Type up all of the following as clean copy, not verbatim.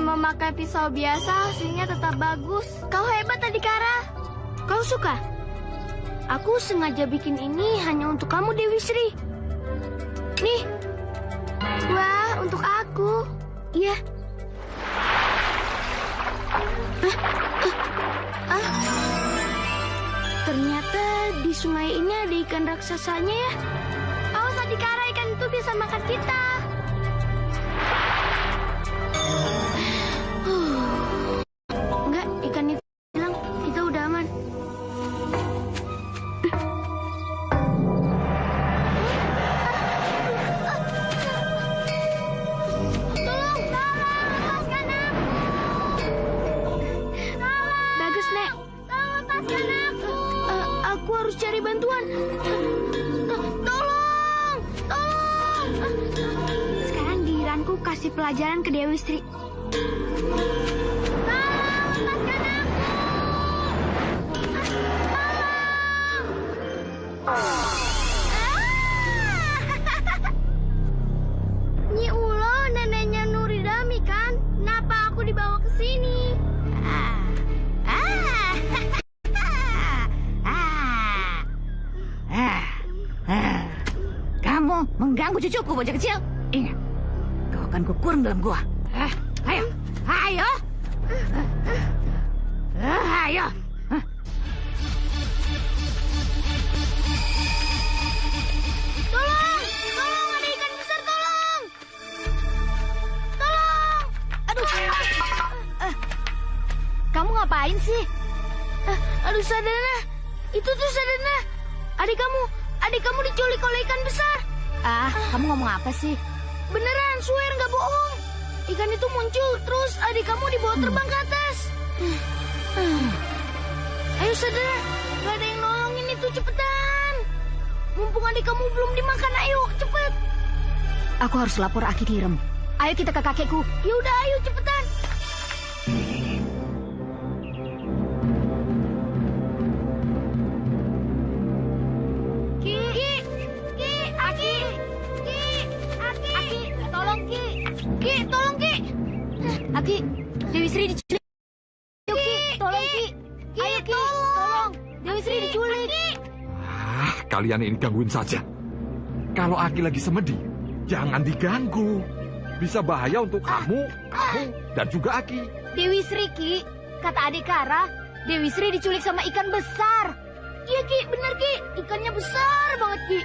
Memakai pisau biasa hasilnya tetap bagus. Kau hebat, Adhikara. Kau suka? Aku sengaja bikin ini hanya untuk kamu, Dewi Sri. Nih. Wah, untuk aku. Iya. Ternyata di sungai ini ada ikan raksasanya ya. Awas, Adhikara, ikan itu bisa makan kita. Enggak, ikan itu hilang. Kita udah aman. Tolong, lepaskan aku. Bagus, Nek. Tolong lepaskan aku. Aku harus cari bantuan. Tolong. Sekarang giliranku kasih pelajaran ke Dewi Sri. Nyi Ulo neneknya Nuridami kan? Kenapa aku dibawa ke sini? Kamu mengganggu cucuku, bocah kecil. Ingat, kau akan kukurung dalam gua. Ayo. Ayo. Tolong, ada ikan besar, tolong. Aduh. Kamu ngapain sih? Aduh, Sadana. Itu tuh Sadana. Adik kamu diculik oleh ikan besar. Kamu ngomong apa sih? Beneran, swear nggak bohong. Ikan itu muncul, terus adik kamu dibawa terbang ke atas. Ayo, Sadana. Gak ada yang nolongin itu, cepetan. Mumpung adik kamu belum dimakan, ayo, cepet. Aku harus lapor Aki Kirem. Ayo kita ke kakekku. Ya udah, ayo cepetan. Aki, Dewi Sri diculik. Ayo, Ki, tolong, Ki. Ayo, Ki, tolong. Dewi Sri diculik. Kalian ini gangguin saja. Kalau Aki lagi semedi, jangan diganggu. Bisa bahaya untuk kamu, dan juga Aki. Dewi Sri, Ki. Kata Adhikara, Dewi Sri diculik sama ikan besar. Iya, Ki, bener, Ki. Ikannya besar banget, Ki.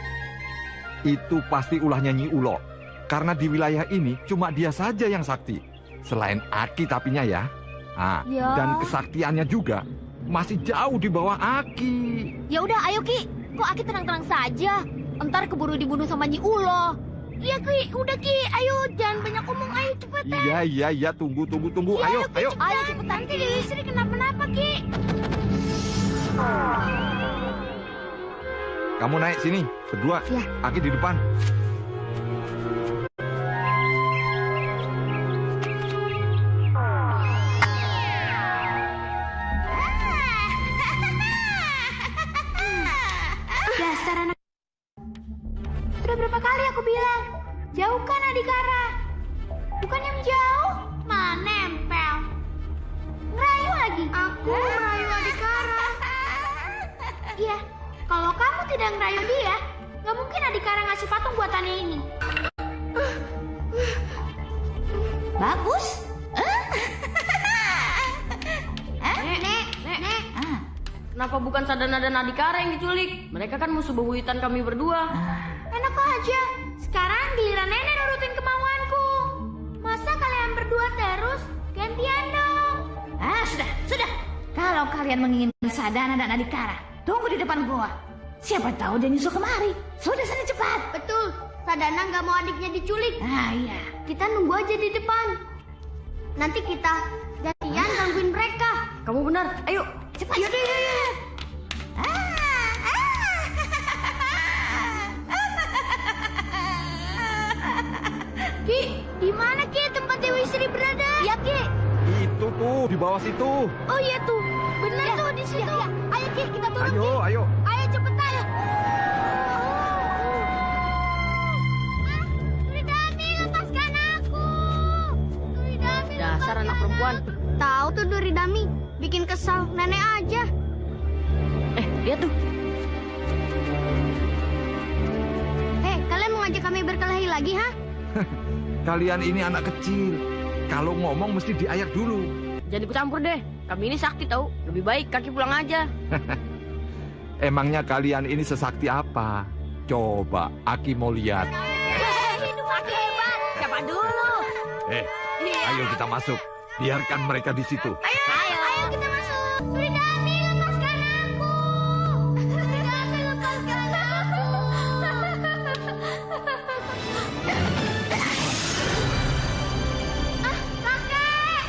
Itu pasti ulahnya Nyi Ulo. Karena di wilayah ini cuma dia saja yang sakti. Selain Aki tapinya ya. Ya. Dan kesaktiannya juga masih jauh di bawah Aki. Ya udah, ayo, Ki. Kok Aki tenang-tenang saja? Entar keburu dibunuh sama Nyi Ulo. Iya, Ki. Udah, Ki. Ayo, jangan banyak ngomong. Ayo, cepetan. Iya. Tunggu. Ya, Ayo. Ayo, cepetan. Nanti Dewi Sri kenapa-napa, Ki. Kamu naik sini, berdua. Ya. Aki di depan. Dasar anak. Sudah berapa kali aku bilang, jauhkan Adhikara. Bukannya menjauh, malah nempel. Ngerayu lagi. Aku merayu Adhikara. Iya, kalau kamu tidak ngerayu dia, nggak mungkin Adhikara ngasih patung buatannya ini. Bagus. Nek. Kenapa bukan Sadana dan Adhikara yang diculik? Mereka kan musuh bebuyutan kami berdua. Enak aja. Sekarang giliran nenek nurutin kemauanku. Masa kalian berdua terus? Gantian dong. Sudah. Kalau kalian menginginkan Sadana dan Adhikara, tunggu di depan gua. Siapa tahu dia nyusul kemari. Sudah sana cepat. Betul, Sadana nggak mau adiknya diculik. Ah iya. Kita nunggu aja di depan. Nanti kita gantian gangguin mereka. Kamu benar. Ayo. Cepat. Yaudah, yuk. Ki, di mana Ki tempat Dewi Sri berada? Ya, Ki. Itu tuh, di bawah situ. Oh iya tuh, benar Ya, tuh di situ. ya. Ayo, Ki, kita turun, Ayo, Ki. ayo. Ayo cepetan. Duridami, lepaskan aku. Duridami, Dasar anak perempuan. Tahu tuh Duridami, bikin kesal nenek aja. Lihat tuh. Kalian mau ngajak kami berkelahi lagi, ha? Kalian ini anak kecil. Kalau ngomong mesti diayak dulu. Jangan ikut campur deh. Kami ini sakti tahu. Lebih baik kaki pulang aja. Emangnya kalian ini sesakti apa? Coba, Aki mau lihat. Hidup aku hebat. Siapa dulu? Ayo kita masuk. Biarkan mereka di situ. Ayo kita masuk. Duridami, lepaskan aku. Duridami, lepaskan aku. Kakek.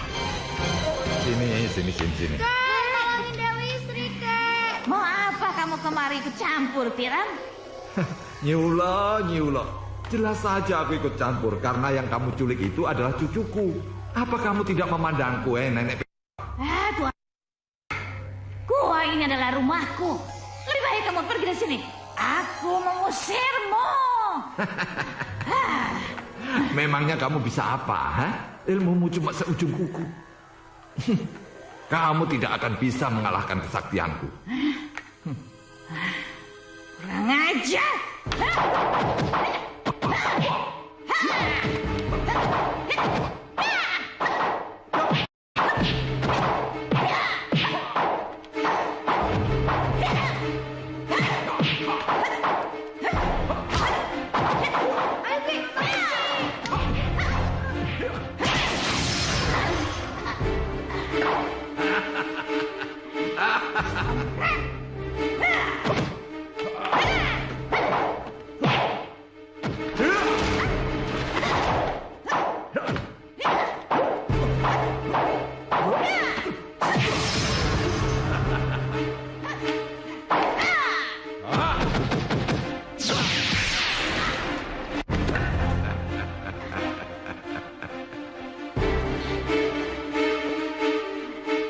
Sini. Tolongin Dewi Sri, Kek. Mau apa kamu kemari ikut campur, Piram? Nyula. Jelas saja aku ikut campur karena yang kamu culik itu adalah cucuku. Apa kamu tidak memandangku, nenek? Tuhan. Gua ini adalah rumahku. Lebih baik kamu pergi dari sini. Aku mengusirmu. Memangnya kamu bisa apa, ha? Ilmumu cuma seujung kuku. Kamu tidak akan bisa mengalahkan kesaktianku. Kurang ajar.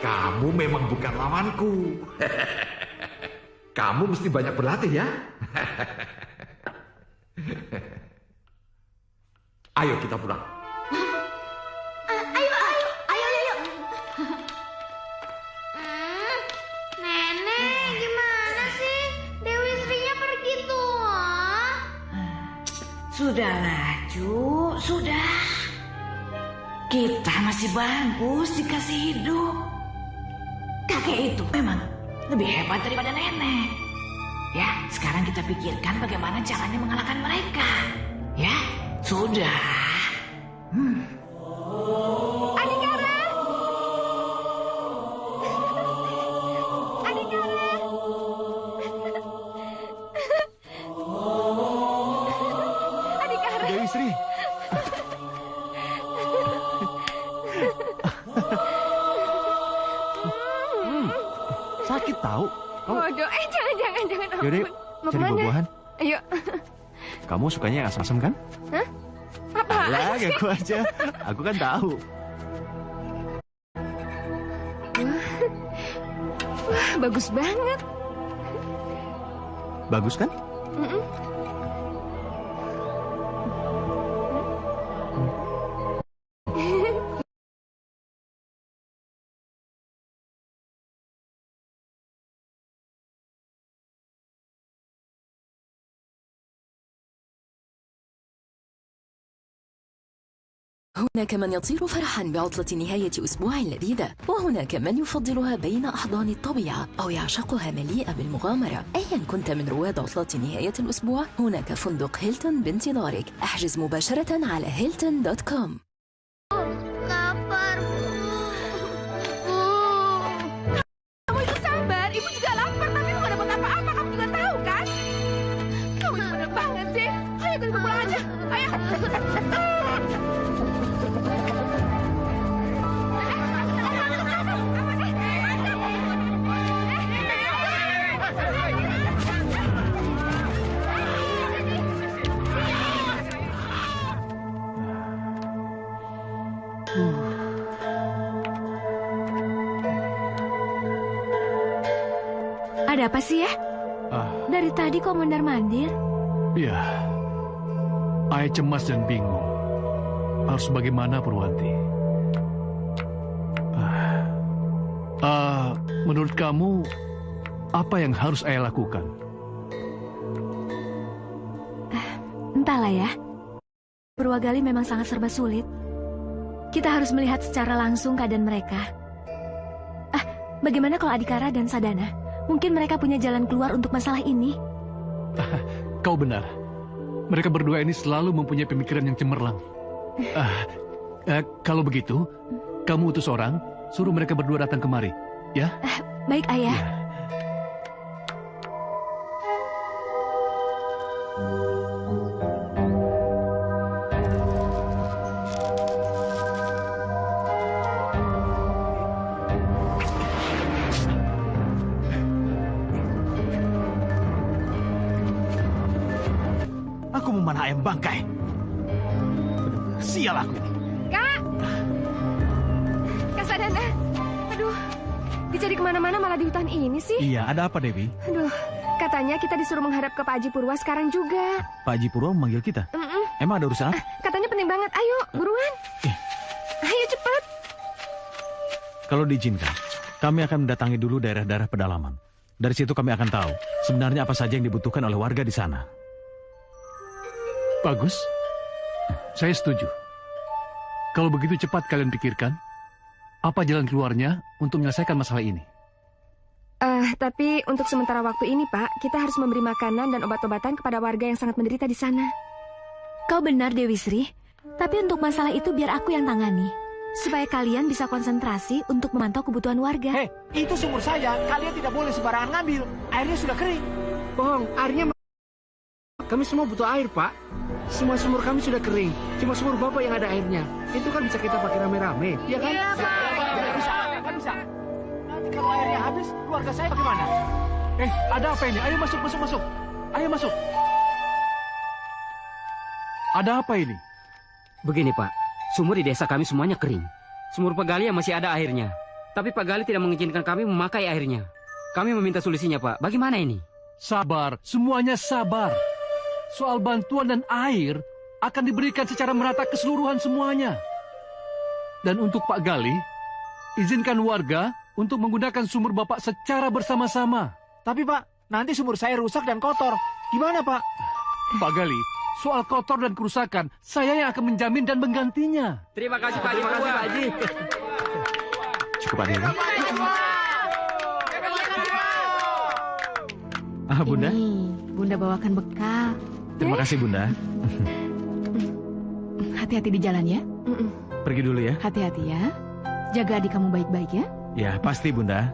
Kamu memang bukan lawanku. Kamu mesti banyak berlatih ya. Ayo kita pulang. Ayo. Nenek, gimana sih? Dewi Srinya pergi tuh. Sudahlah, Cu. Sudah. Kita masih bagus dikasih hidup. Kakek itu memang lebih hebat daripada nenek. Ya, sekarang kita pikirkan bagaimana caranya mengalahkan mereka. Ya, sudah. Adikara. Dewi Sri. Sakit tahu. Waduh, jangan. Yaudah yuk, Mau cari kemana? buah-buahan. Ayo. Kamu sukanya yang asam-asam kan? Apa? Lah, ngaku aja. Aku kan tahu. Wah, bagus banget. Bagus kan? هناك من يطير فرحا بعطلة نهاية أسبوع لذيذة، وهناك من يفضلها بين أحضان الطبيعة أو يعشقها مليئة بالمغامرة. أيا كنت من رواد عطلات نهاية الأسبوع، هناك فندق هيلتون بانتظارك. احجز مباشرة على hilton.com. Lapar, Bu. Kamu itu sabar, ibu juga lapar, tapi mau dapat apa Ada apa sih ya? Dari tadi kok mondar-mandir? Ya, Ai cemas dan bingung. Harus bagaimana, Purwanti? Menurut kamu, apa yang harus Ai lakukan? Entahlah ya. Purwagali memang sangat serba sulit. Kita harus melihat secara langsung keadaan mereka. Bagaimana kalau Adhikara dan Sadana? Mungkin mereka punya jalan keluar untuk masalah ini. Kau benar. Mereka berdua ini selalu mempunyai pemikiran yang cemerlang. Kalau begitu, kamu utus orang, suruh mereka berdua datang kemari. Ya? Baik, Ayah. Ya. Aku memanah ayam bangkai. Sial aku. Kak Sadana. Aduh, dicari kemana-mana malah di hutan ini sih. Iya, ada apa, Dewi? Aduh, katanya kita disuruh menghadap ke Pak Haji Purwa sekarang juga. Pak Haji Purwo memanggil kita. Emang ada urusan apa? Katanya penting banget. Ayo, buruan. Ayo cepat. Kalau diizinkan, kami akan mendatangi dulu daerah-daerah pedalaman. Dari situ kami akan tahu sebenarnya apa saja yang dibutuhkan oleh warga di sana. Bagus. Saya setuju. Kalau begitu cepat kalian pikirkan, apa jalan keluarnya untuk menyelesaikan masalah ini? Tapi untuk sementara waktu ini, Pak, kita harus memberi makanan dan obat-obatan kepada warga yang sangat menderita di sana. Kau benar, Dewi Sri. Tapi untuk masalah itu biar aku yang tangani. Supaya kalian bisa konsentrasi untuk memantau kebutuhan warga. Hei, itu sumur saya. Kalian tidak boleh sembarangan ngambil. Airnya sudah kering. Bohong, airnya... Kami semua butuh air, Pak. Semua sumur kami sudah kering. Cuma sumur Bapak yang ada airnya. Itu kan bisa kita pakai rame-rame, ya kan? Iya, Pak. Kan bisa. Nanti kalau airnya habis, keluarga saya bagaimana? Ada apa ini? Ayo masuk. Ayo masuk. Ada apa ini? Begini, Pak. Sumur di desa kami semuanya kering. Sumur Pak Gali yang masih ada airnya. Tapi Pak Gali tidak mengizinkan kami memakai airnya. Kami meminta solusinya, Pak. Bagaimana ini? Sabar, semuanya sabar. Soal bantuan dan air akan diberikan secara merata keseluruhan semuanya. Dan untuk Pak Gali, izinkan warga untuk menggunakan sumur Bapak secara bersama-sama. Tapi, Pak, nanti sumur saya rusak dan kotor. Gimana, Pak? Pak Gali, soal kotor dan kerusakan, saya yang akan menjamin dan menggantinya. Terima kasih, Pak Haji. Terima kasih, Pak Haji. Cukup, Pak Dewi. Bunda. Bunda bawakan bekal. Terima kasih, Bunda. Hati-hati di jalan ya. Pergi dulu ya. Hati-hati ya. Jaga adik kamu baik-baik ya. Ya, pasti, Bunda.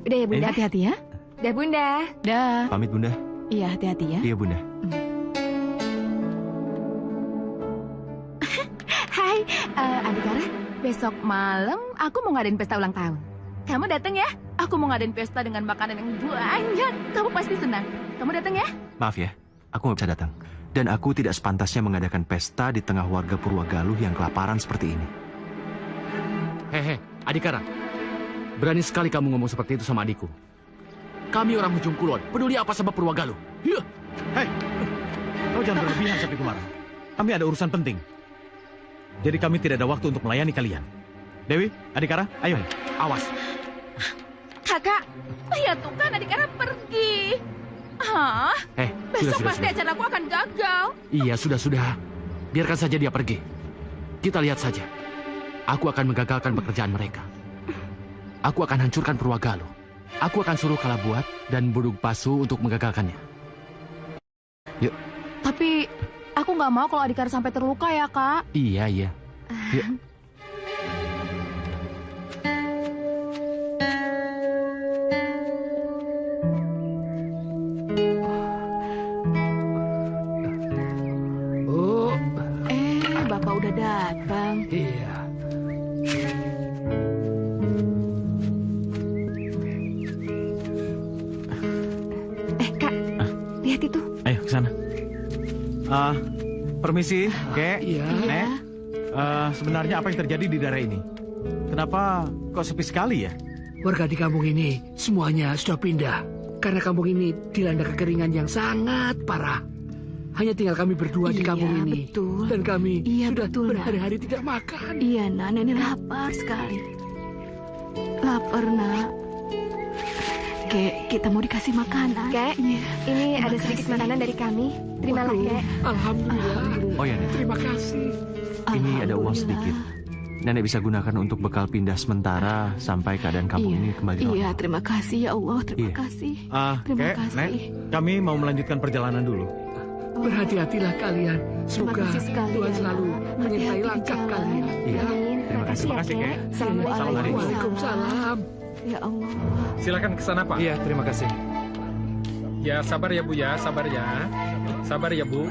Udah ya, Bunda. Hati-hati ya. Dah, Bunda. Dah. Pamit, Bunda. Iya, hati-hati ya. Iya, Bunda. Hai, Adhikara. Besok malam aku mau ngadain pesta ulang tahun. Kamu datang ya? Aku mau ngadain pesta dengan makanan yang banyak. Kamu pasti senang. Kamu datang ya? Maaf ya, aku nggak bisa datang. Dan aku tidak sepantasnya mengadakan pesta di tengah warga Purwagaluh yang kelaparan seperti ini. Hehe, Adhikara. Berani sekali kamu ngomong seperti itu sama adikku. Kami orang Ujung Kulon. Peduli apa sama Purwagaluh? Hei, kau jangan berlebihan sampai kemana. Kami ada urusan penting. Jadi kami tidak ada waktu untuk melayani kalian. Dewi, Adhikara, ayo. Awas. Kakak, lihat tuh kan Adhikara pergi. Sudah. Besok pasti acara aku akan gagal. Iya, sudah. Biarkan saja dia pergi. Kita lihat saja. Aku akan menggagalkan pekerjaan mereka. Aku akan hancurkan Purwagaluh. Aku akan suruh Kalabuat dan Budug Pasu untuk menggagalkannya. Yuk. Tapi aku nggak mau kalau Adhikara sampai terluka ya, Kak. Iya. Yuk. Bapak udah datang. Iya. Kak, lihat itu. Ayo ke sana. Permisi, Kek. Iya. Nek. Sebenarnya apa yang terjadi di daerah ini? Kenapa kok sepi sekali ya? warga di kampung ini semuanya sudah pindah. Karena kampung ini dilanda kekeringan yang sangat parah. Hanya tinggal kami berdua di kampung ini. Betul. Dan kami sudah betul, berhari-hari tidak makan. Iya, Nak. Nenek lapar sekali. Lapar, Nak. Kek, kita mau dikasih makanan. Kek, Iya. ini Terima ada sedikit kasih. makanan dari kami. Terimalah, Waduh, Kek. Alhamdulillah. Oh ya, Nenek. Terima kasih. Ini ada uang Alhamdulillah. sedikit. Nenek bisa gunakan untuk bekal pindah sementara sampai keadaan kampung ini kembali normal. Iya, terima kasih ya Allah. Terima Iya. kasih. Terima Terima kasih. Nek, kami mau melanjutkan perjalanan dulu. Berhati-hatilah kalian. Terima Semoga kasih sekali, Tuhan ya. selalu Hati-hati menyertai di langkah jalan. kalian. Iya. Amin. Terima kasih. Terima kasih, Kek. Assalamualaikum. Waalaikumsalam. Ya Allah. Silakan ke sana, Pak. Iya, terima kasih. Ya, sabar ya, Bu ya. Sabar ya. Sabar ya, Bu.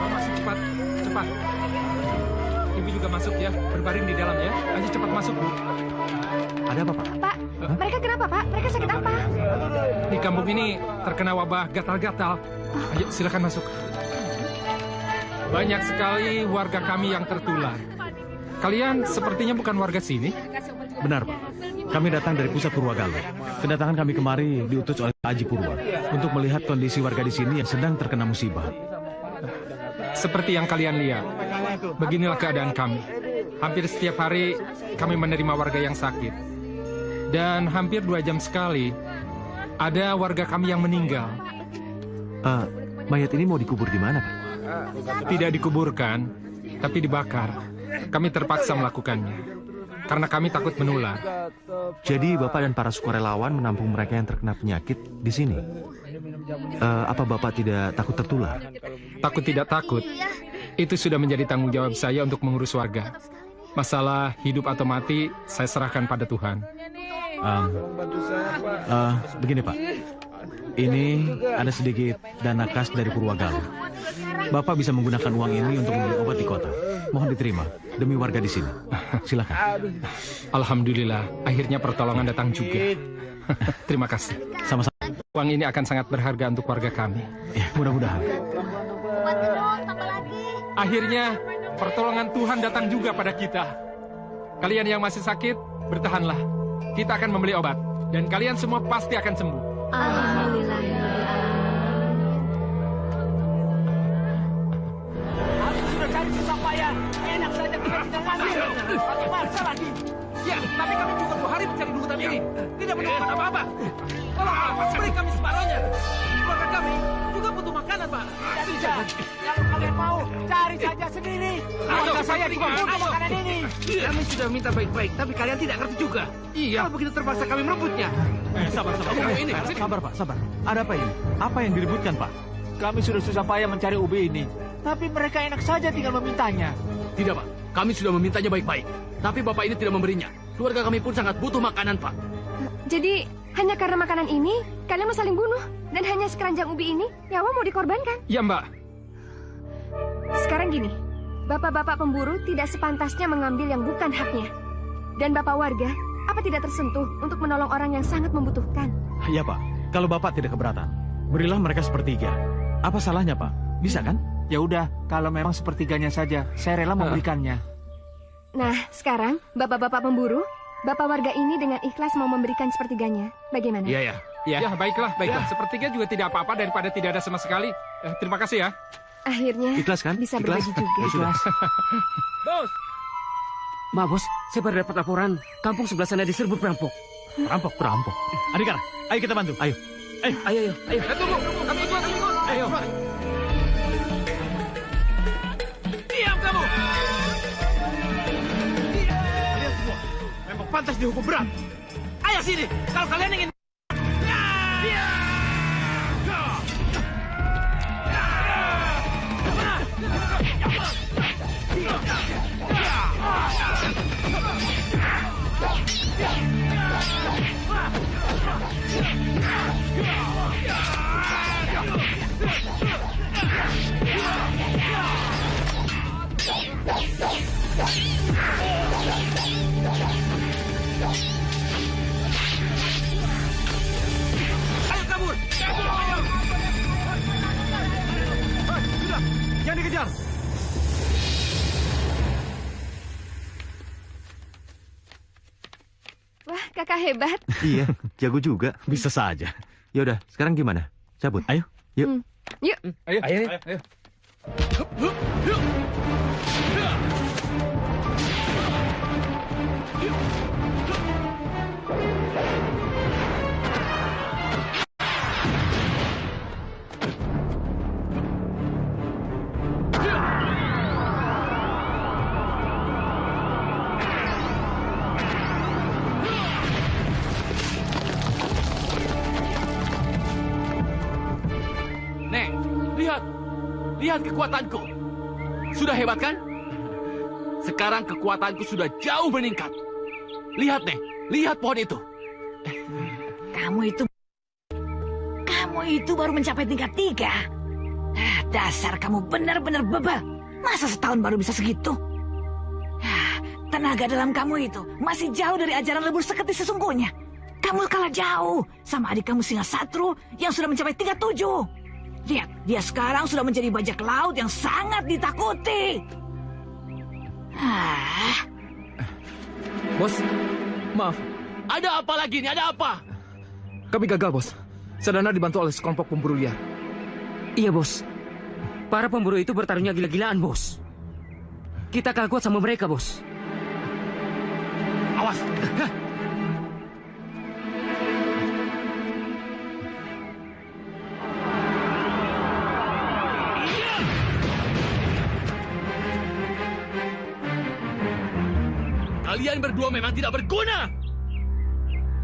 Masuk cepat. Cepat. Ibu juga masuk ya. Berbaring di dalam ya. Ayo cepat masuk, Bu. Ada apa, Pak? Pak, mereka kenapa, Pak? Mereka sakit apa? Di kampung ini terkena wabah gatal-gatal. Ayo, silakan masuk. Banyak sekali warga kami yang tertular. Kalian sepertinya bukan warga sini. Benar, Pak. Kami datang dari pusat Purwagala. Kedatangan kami kemari diutus oleh Pak Haji Purwa untuk melihat kondisi warga di sini yang sedang terkena musibah. Seperti yang kalian lihat, beginilah keadaan kami. Hampir setiap hari kami menerima warga yang sakit. Dan hampir 2 jam sekali, ada warga kami yang meninggal. Mayat ini mau dikubur di mana, Pak? Tidak dikuburkan, tapi dibakar. Kami terpaksa melakukannya. Karena kami takut menular. Jadi Bapak dan para sukarelawan menampung mereka yang terkena penyakit di sini. Apa Bapak tidak takut tertular? Takut tidak takut, itu sudah menjadi tanggung jawab saya untuk mengurus warga. Masalah hidup atau mati, saya serahkan pada Tuhan. Begini, Pak. Ini ada sedikit dana kas dari Purwagala. Bapak bisa menggunakan uang ini untuk membeli obat di kota. Mohon diterima demi warga di sini. Silakan. Alhamdulillah, akhirnya pertolongan datang juga. Terima kasih. Sama-sama. Uang ini akan sangat berharga untuk warga kami. Ya, mudah-mudahan. Akhirnya, pertolongan Tuhan datang juga pada kita. Kalian yang masih sakit, bertahanlah. Kita akan membeli obat. Dan kalian semua pasti akan sembuh. Alhamdulillah. Aku sudah cari susah payah. Enak saja kita tidak ngambil. Pakai maksa lagi. Ya, tapi kami juga 2 hari mencari di hutan ini. Tidak menemukan apa-apa. Tolong, beri kami separohnya. Keluarga kami juga butuh makanan, Pak. Tidak bisa. Kalau kalian mau, cari saja sendiri. Keluarga saya juga butuh makanan ini. Kami sudah minta baik-baik, tapi kalian tidak ngerti juga. Iya. Kalau begitu terpaksa kami merebutnya. Sabar. Sabar, Pak. Sabar. Ada apa ini? Apa yang diributkan, Pak? Kami sudah susah payah mencari ubi ini. Tapi mereka enak saja tinggal memintanya. Tidak, Pak. Kami sudah memintanya baik-baik. Tapi Bapak ini tidak memberinya. Keluarga kami pun sangat butuh makanan, Pak. Jadi, hanya karena makanan ini, kalian mau saling bunuh? Dan hanya sekeranjang ubi ini, nyawa mau dikorbankan? Ya, Mbak. Sekarang gini, bapak-bapak pemburu tidak sepantasnya mengambil yang bukan haknya. Dan bapak warga, apa tidak tersentuh untuk menolong orang yang sangat membutuhkan? Ya, Pak. Kalau Bapak tidak keberatan, berilah mereka sepertiga. Apa salahnya, Pak? Bisa kan? Ya udah, kalau memang sepertiganya saja, saya rela memberikannya. Nah, sekarang, bapak-bapak pemburu, bapak warga ini dengan ikhlas mau memberikan sepertiganya. Bagaimana? Iya, ya. Ya, baiklah. Sepertiga juga tidak apa-apa daripada tidak ada sama sekali. Terima kasih ya. Akhirnya, Ikhlas kan? bisa Ikhlas? berbagi juga. Ikhlas. Bos! Ma, Bos, saya baru dapat laporan. Kampung sebelah sana diserbu perampok. Perampok. Adikara, ayo kita bantu. Ayo. Ayo. Tunggu, kami ikut. Ayo. Diam kamu! Kalian semua memang pantas dihukum berat. Ayo sini, kalau kalian ingin. Kak hebat. Iya, jago juga. Bisa saja. Ya udah, sekarang gimana? Cabut. Ayo. Yuk. Yuk. Ayo. Nek, lihat. Lihat kekuatanku. Sudah hebat kan? Sekarang kekuatanku sudah jauh meningkat. Lihat, Nek. Lihat pohon itu. Kamu itu baru mencapai tingkat 3. Dasar kamu benar-benar bebal. Masa setahun baru bisa segitu? Tenaga dalam kamu itu masih jauh dari ajaran lebur seketi sesungguhnya. Kamu kalah jauh sama adik kamu Singasatru yang sudah mencapai tingkat 7. Lihat, dia sekarang sudah menjadi bajak laut yang sangat ditakuti. Bos, maaf. Ada apa lagi nih? Ada apa? Kami gagal, Bos. Sadana dibantu oleh sekelompok pemburu liar. Iya, Bos. Para pemburu itu bertarungnya gila-gilaan, Bos. Kita kalah kuat sama mereka, Bos. Awas. Kalian berdua memang tidak berguna.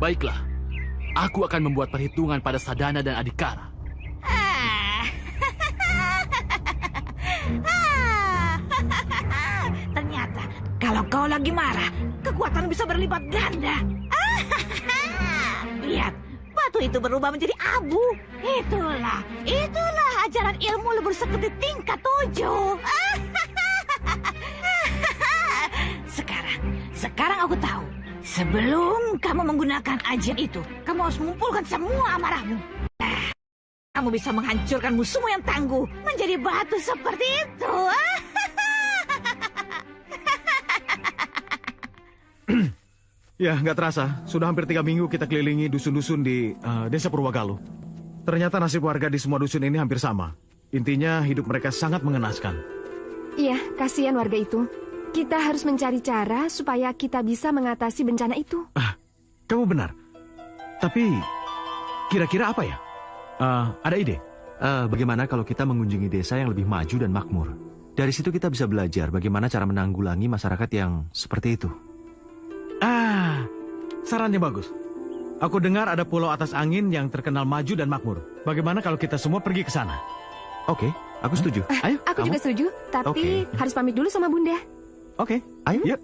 Baiklah, aku akan membuat perhitungan pada Sadana dan Adhikara. Ternyata kalau kau lagi marah, kekuatan bisa berlipat ganda. Lihat, batu itu berubah menjadi abu. Itulah ajaran ilmu lebur seketi tingkat 7. Sekarang aku tahu. Sebelum kamu menggunakan ajian itu, kamu harus mengumpulkan semua amarahmu. Kamu bisa menghancurkan musuhmu yang tangguh menjadi batu seperti itu. Ya, nggak terasa. Sudah hampir 3 minggu kita kelilingi dusun-dusun di desa Purwagaluh. Ternyata nasib warga di semua dusun ini hampir sama. Intinya hidup mereka sangat mengenaskan. Iya, kasihan warga itu. Kita harus mencari cara supaya kita bisa mengatasi bencana itu. Kamu benar. Tapi, kira-kira apa ya? Ada ide? Bagaimana kalau kita mengunjungi desa yang lebih maju dan makmur? Dari situ kita bisa belajar bagaimana cara menanggulangi masyarakat yang seperti itu. Sarannya bagus. Aku dengar ada pulau atas angin yang terkenal maju dan makmur. Bagaimana kalau kita semua pergi ke sana? Oke, aku setuju. Ayo, aku juga setuju, tapi harus pamit dulu sama Bunda. Oke, ayo. Yuk.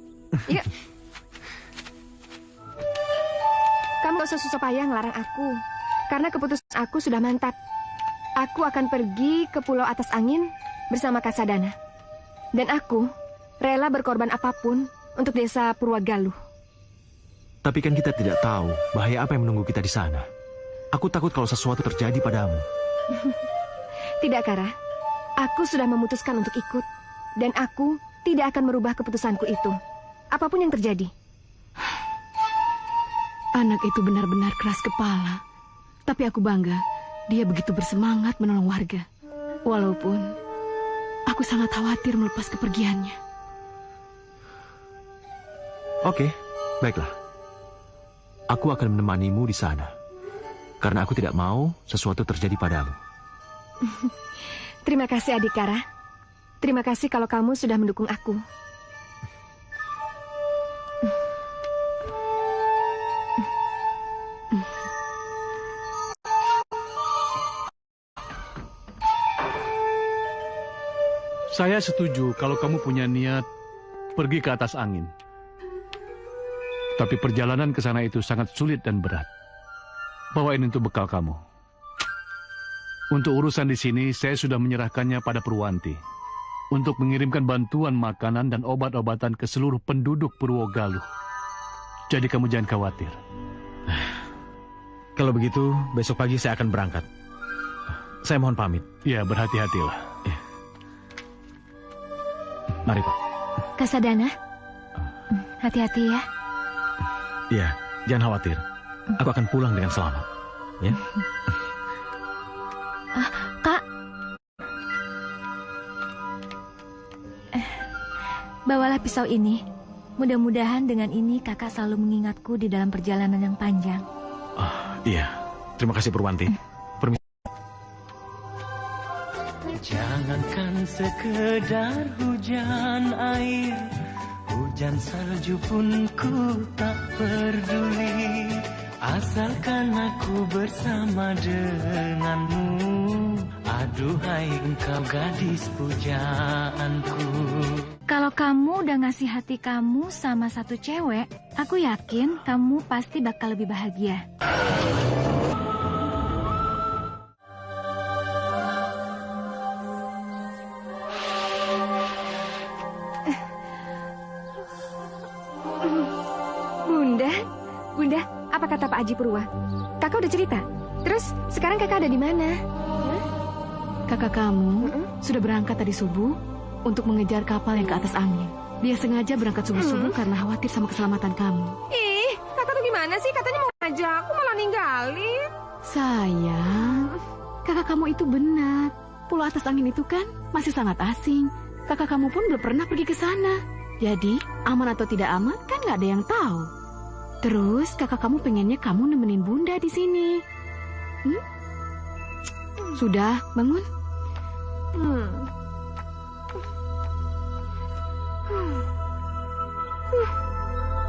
Yuk. Kamu gak usah susah payah ngelarang aku. Karena keputusan aku sudah mantap. Aku akan pergi ke pulau atas angin bersama Kak Sadana. Dan aku rela berkorban apapun untuk desa Purwagaluh. Tapi kan kita tidak tahu bahaya apa yang menunggu kita di sana. Aku takut kalau sesuatu terjadi padamu. Tidak, Kara. Aku sudah memutuskan untuk ikut. Dan aku tidak akan merubah keputusanku itu. Apapun yang terjadi. Anak itu benar-benar keras kepala. Tapi aku bangga. Dia begitu bersemangat menolong warga. Walaupun aku sangat khawatir melepas kepergiannya. Oke, baiklah. Aku akan menemanimu di sana. Karena aku tidak mau sesuatu terjadi padamu. Terima kasih, Adhikara. Terima kasih kalau kamu sudah mendukung aku. Saya setuju kalau kamu punya niat pergi ke atas angin. Tapi perjalanan ke sana itu sangat sulit dan berat. Bawain itu bekal kamu. Untuk urusan di sini, saya sudah menyerahkannya pada Purwanti. Untuk mengirimkan bantuan makanan dan obat-obatan ke seluruh penduduk Purwogaluh. Jadi kamu jangan khawatir. Kalau begitu, besok pagi saya akan berangkat. Saya mohon pamit. Ya, berhati-hatilah. Ya. Mari, Pak. Kak Sadana, hati-hati ya. Iya, Jangan khawatir. Aku akan pulang dengan selamat. Ya. Kak. Bawalah pisau ini. Mudah-mudahan dengan ini kakak selalu mengingatku di dalam perjalanan yang panjang. Iya. Terima kasih Purwanti. Permisi. Jangankan sekedar hujan air, hujan salju pun ku tak peduli, asalkan aku bersama denganmu. Aduhai engkau gadis pujaanku. Kalau kamu udah ngasih hati kamu sama satu cewek, aku yakin kamu pasti bakal lebih bahagia. Bunda, apa kata Pak Haji Purwa? Kakak udah cerita. Terus sekarang kakak ada di mana? Kakak kamu sudah berangkat tadi subuh untuk mengejar kapal yang ke atas angin. Dia sengaja berangkat subuh-subuh karena khawatir sama keselamatan kamu. Ih, kakak tuh gimana sih? Katanya mau ngajak, aku malah ninggalin. Sayang, kakak kamu itu benar. Pulau atas angin itu kan masih sangat asing. Kakak kamu pun belum pernah pergi ke sana. Jadi, aman atau tidak aman kan nggak ada yang tahu. Terus kakak kamu pengennya kamu nemenin bunda di sini. Sudah, bangun.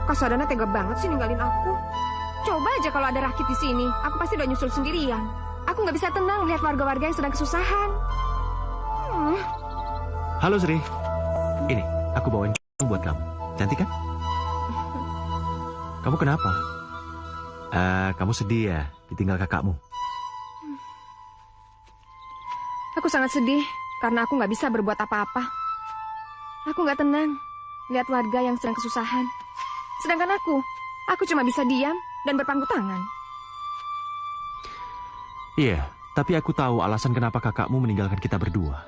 Kak Sadana tega banget sih ninggalin aku. Coba aja kalau ada Rakit di sini, aku pasti udah nyusul sendirian. Aku nggak bisa tenang lihat warga-warga yang sedang kesusahan. Halo Sri, ini aku bawain buat kamu. Cantik kan? Kamu kenapa? Kamu sedih ya ditinggal kakakmu? Aku sangat sedih karena aku nggak bisa berbuat apa-apa. Aku nggak tenang lihat warga yang sedang kesusahan. Sedangkan aku cuma bisa diam dan berpangku tangan. Iya, tapi aku tahu alasan kenapa kakakmu meninggalkan kita berdua.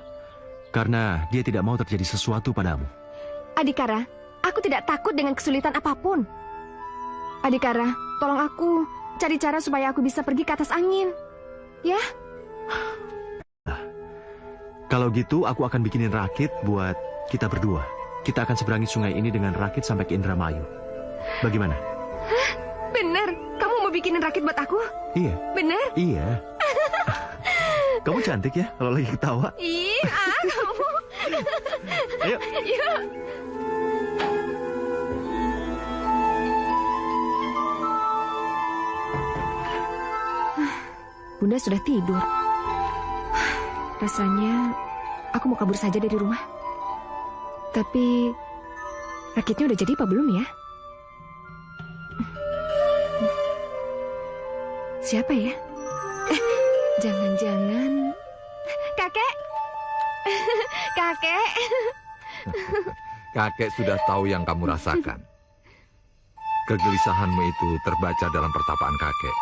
Karena dia tidak mau terjadi sesuatu padamu. Adikara, aku tidak takut dengan kesulitan apapun. Adikara, tolong aku cari cara supaya aku bisa pergi ke atas angin. Ya? Kalau gitu, aku akan bikinin rakit buat kita berdua. Kita akan seberangi sungai ini dengan rakit sampai ke Indramayu. Bagaimana? Hah? Bener? Kamu mau bikinin rakit buat aku? Iya. Bener? Iya. Kamu cantik ya kalau lagi ketawa. Kamu. Ayo. Yuk. Bunda sudah tidur. Rasanya aku mau kabur saja dari rumah. Tapi rakitnya udah jadi apa belum ya? Siapa ya? Jangan-jangan kakek? Kakek? Kakek sudah tahu yang kamu rasakan. Kegelisahanmu itu terbaca dalam pertapaan kakek.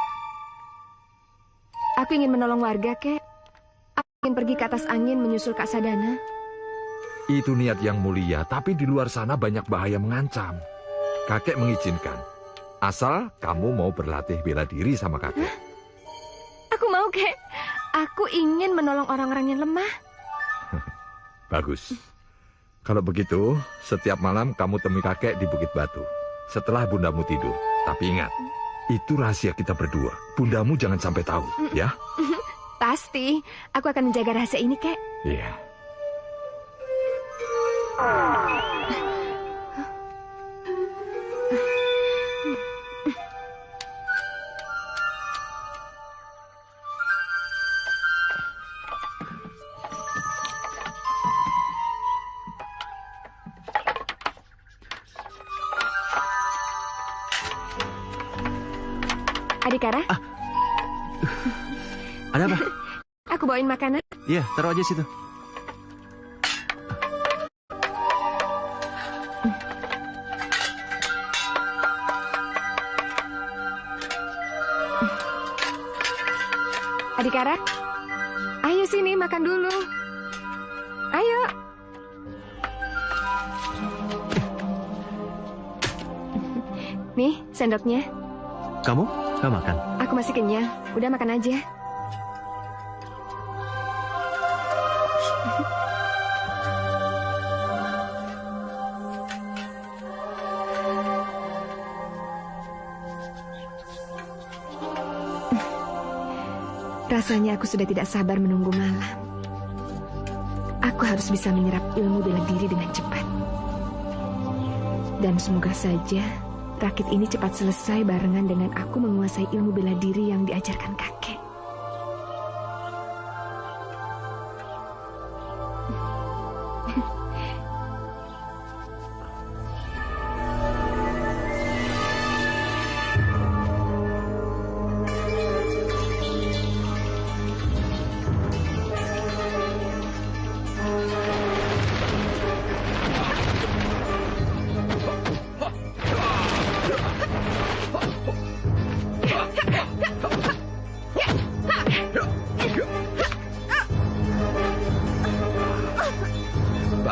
Aku ingin menolong warga, Kek. Aku ingin pergi ke atas angin menyusul Kak Sadana. Itu niat yang mulia, tapi di luar sana banyak bahaya mengancam. Kakek mengizinkan. Asal kamu mau berlatih bela diri sama kakek. Hah? Aku mau, Kek. Aku ingin menolong orang-orang yang lemah. Bagus. Kalau begitu, setiap malam kamu temui kakek di Bukit Batu. Setelah bundamu tidur. Tapi ingat, itu rahasia kita berdua. Bundamu jangan sampai tahu, ya? Pasti. Aku akan menjaga rahasia ini, Kek. Iya. Adikara? Ada apa? Aku bawain makanan. Iya, taruh aja situ. Adikara, ayo sini makan dulu. Ayo. Nih, sendoknya. Kamu nggak makan? Aku masih kenyang. Udah makan aja. Rasanya aku sudah tidak sabar menunggu malam. Aku harus bisa menyerap ilmu bela diri dengan cepat. Dan semoga saja rakit ini cepat selesai barengan dengan aku menguasai ilmu bela diri yang diajarkan kakek.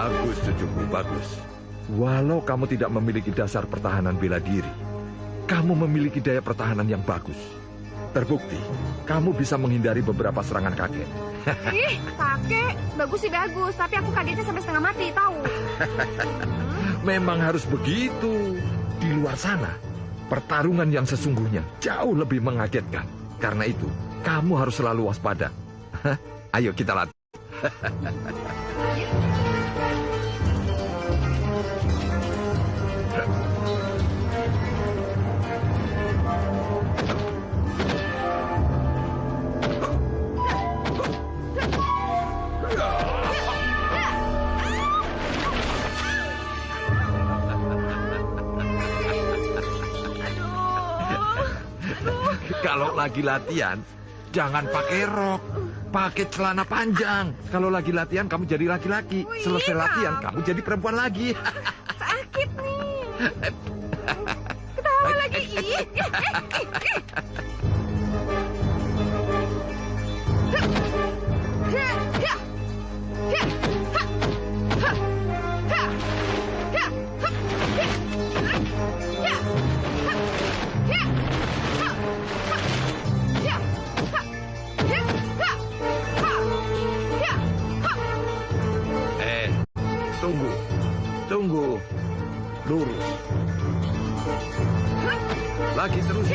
Bagus, cucuku, bagus. Walau kamu tidak memiliki dasar pertahanan bela diri, kamu memiliki daya pertahanan yang bagus. Terbukti, kamu bisa menghindari beberapa serangan kakek. Ih, kakek, bagus sih bagus, tapi aku kagetnya sampai setengah mati, tahu? Memang harus begitu. Di luar sana, pertarungan yang sesungguhnya jauh lebih mengagetkan. Karena itu, kamu harus selalu waspada. Ayo kita latih. Kalau lagi latihan, jangan pakai rok, pakai celana panjang. Kalau lagi latihan, kamu jadi laki-laki. Selesai latihan, kamu jadi perempuan lagi. Sakit nih. Ketawa lagi. Tunggu. Lurus. Lagi terus.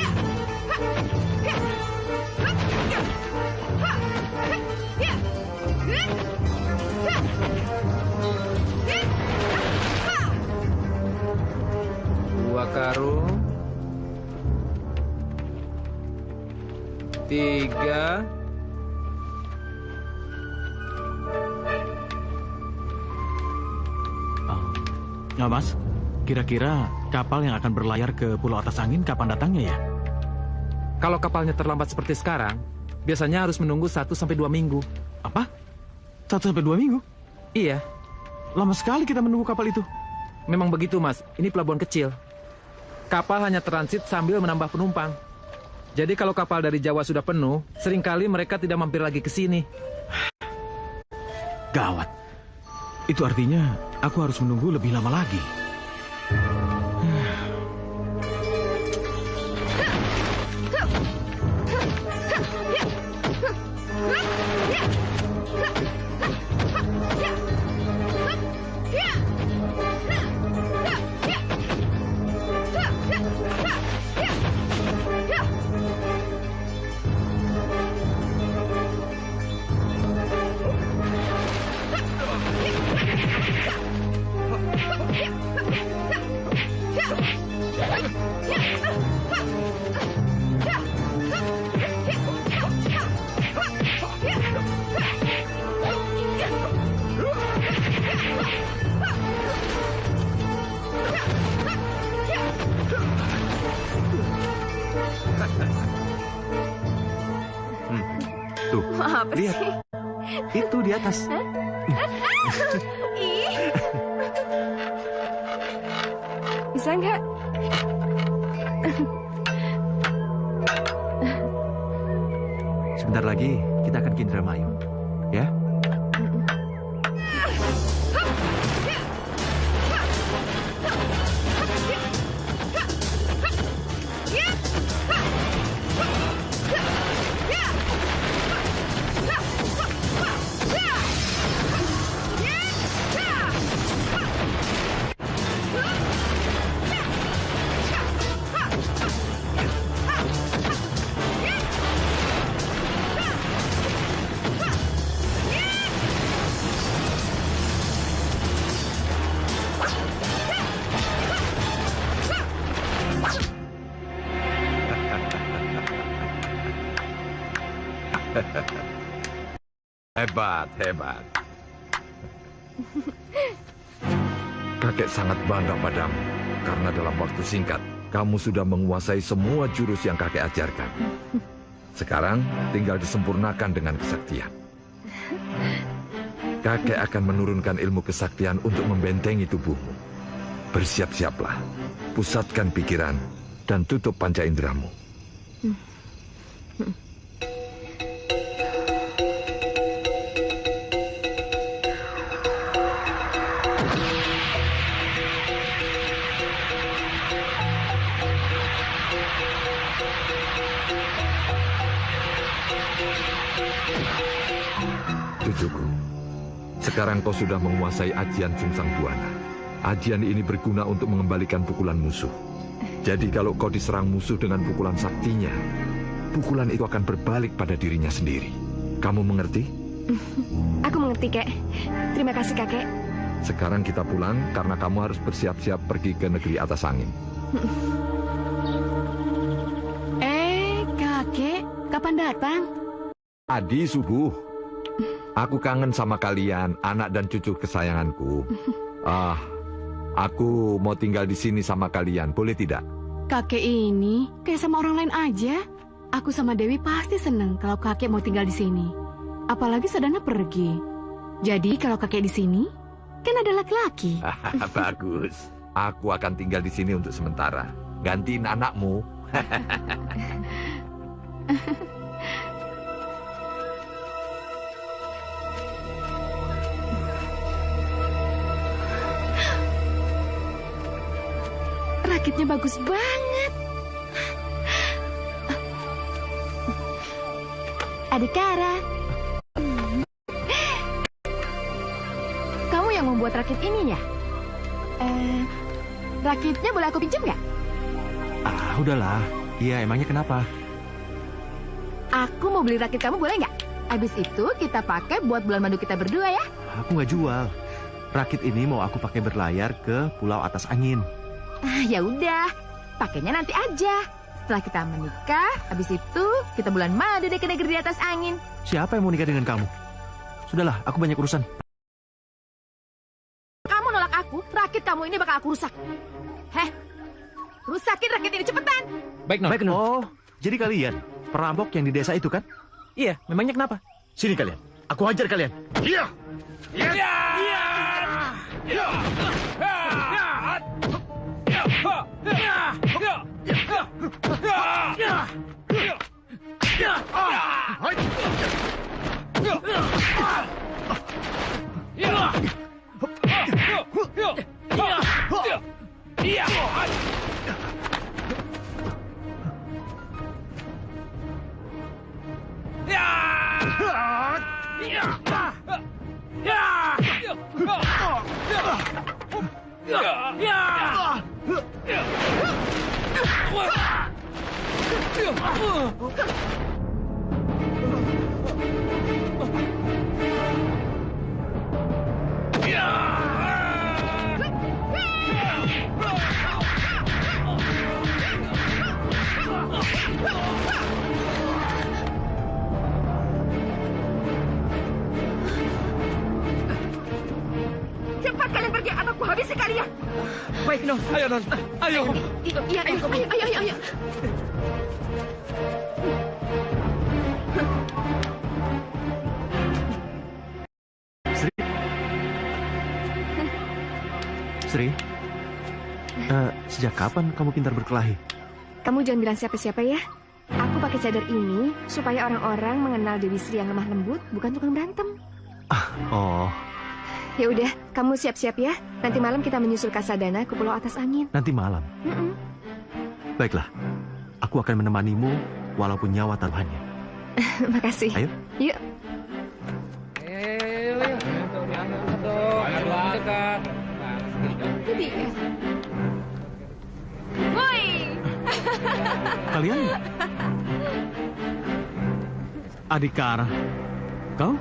Dua karung. 3. Nah, Mas, kira-kira kapal yang akan berlayar ke Pulau Atas Angin kapan datangnya ya? Kalau kapalnya terlambat seperti sekarang, biasanya harus menunggu 1 sampai 2 minggu. Apa? 1 sampai 2 minggu? Iya. Lama sekali kita menunggu kapal itu. Memang begitu, Mas. Ini pelabuhan kecil. Kapal hanya transit sambil menambah penumpang. Jadi kalau kapal dari Jawa sudah penuh, seringkali mereka tidak mampir lagi ke sini. Gawat. Itu artinya aku harus menunggu lebih lama lagi. Tuh, Apa lihat. sih? Itu di atas. Ih. Bisa nggak? Sebentar lagi kita akan ke Indramayu, ya? Hebat, hebat. Kakek sangat bangga padamu, karena dalam waktu singkat, kamu sudah menguasai semua jurus yang kakek ajarkan. Sekarang tinggal disempurnakan dengan kesaktian. Kakek akan menurunkan ilmu kesaktian untuk membentengi tubuhmu. Bersiap-siaplah, pusatkan pikiran, dan tutup panca inderamu. Cucuku, sekarang kau sudah menguasai ajian Sungsang Buana. Ajian ini berguna untuk mengembalikan pukulan musuh. Jadi kalau kau diserang musuh dengan pukulan saktinya, pukulan itu akan berbalik pada dirinya sendiri. Kamu mengerti? Aku mengerti, Kek. Terima kasih, Kakek. Sekarang kita pulang karena kamu harus bersiap-siap pergi ke negeri atas angin. Kakek, kapan datang? Tadi subuh. Aku kangen sama kalian, anak dan cucu kesayanganku. Aku mau tinggal di sini sama kalian, boleh tidak? Kakek ini kayak sama orang lain aja. Aku sama Dewi pasti seneng kalau kakek mau tinggal di sini. Apalagi Sadana pergi. Jadi kalau kakek di sini, kan ada laki-laki. Bagus. Aku akan tinggal di sini untuk sementara. Gantiin anakmu. Rakitnya bagus banget. Adikara. Kamu yang membuat rakit ini ya? Rakitnya boleh aku pinjam nggak? Udahlah. Iya, emangnya kenapa? Aku mau beli rakit kamu, boleh nggak? Abis itu kita pakai buat bulan madu kita berdua ya. Aku nggak jual. Rakit ini mau aku pakai berlayar ke Pulau Atas Angin. Ya udah, pakainya nanti aja. Setelah kita menikah, habis itu kita bulan madu deh ke negeri di atas angin. Siapa yang mau nikah dengan kamu? Sudahlah, aku banyak urusan. Kamu nolak aku, rakit kamu ini bakal aku rusak. Rusakin rakit ini cepetan. Baik, Non. Oh, jadi kalian perampok yang di desa itu kan? Iya, memangnya kenapa? Sini kalian, aku hajar kalian. Iya. Iya. Iya. Iya. Cepat kalian pergi, atau aku habisi kalian. Baik, Non. Ayo, Non. Ayo. Iya, ayo. Sri, sejak kapan kamu pintar berkelahi? Kamu jangan bilang siapa-siapa ya. Aku pakai cadar ini supaya orang-orang mengenal Dewi Sri yang lemah lembut, bukan tukang berantem. Oh. Ya udah, kamu siap-siap ya. Nanti malam kita menyusul Kasadana ke Pulau Atas Angin. Nanti malam? Baiklah, aku akan menemanimu walaupun nyawa taruhannya. Makasih. Ayo. Yuk. Woi. Kalian? Adikara, kau?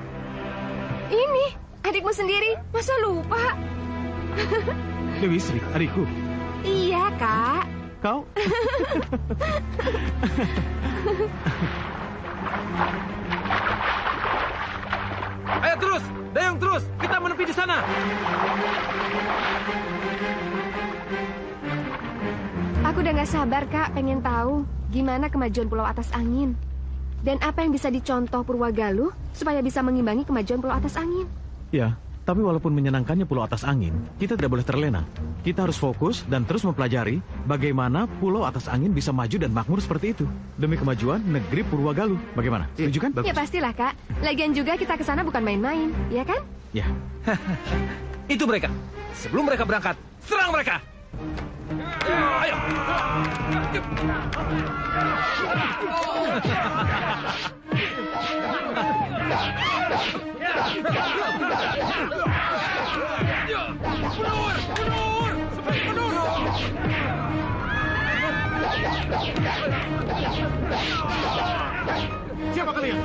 Ini, adikmu sendiri. Masa lupa? Dewi Sri, adikku. Iya, Kak. Kau? sana. Aku udah gak sabar, Kak, pengen tahu gimana kemajuan Pulau Atas Angin. Dan apa yang bisa dicontoh Purwagaluh supaya bisa mengimbangi kemajuan Pulau Atas Angin. Ya, tapi walaupun menyenangkannya Pulau Atas Angin, kita tidak boleh terlena. Kita harus fokus dan terus mempelajari bagaimana Pulau Atas Angin bisa maju dan makmur seperti itu. Demi kemajuan negeri Purwagaluh. Bagaimana? Setuju kan? Ya pastilah, Kak. Lagian juga kita ke sana bukan main-main, ya kan? Ya. Itu mereka. Sebelum mereka berangkat, serang mereka. Ayo. Siapa kalian?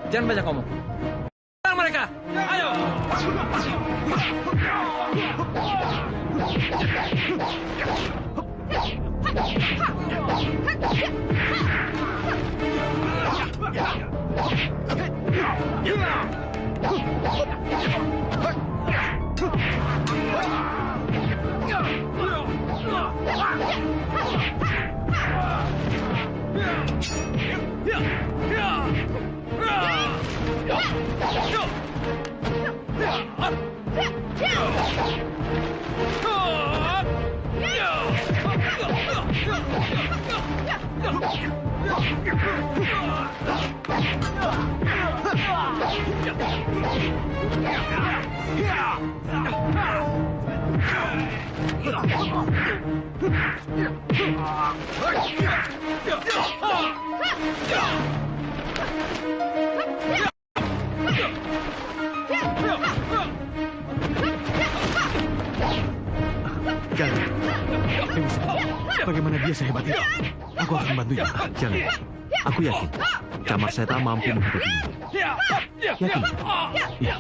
Jangan banyak ngomong. Serang mereka. Ayo. Bagaimana dia sehebat itu? Aku akan bantunya. Jangan. Aku yakin Camar Seta mampu menghadapinya. Yakin? Ya.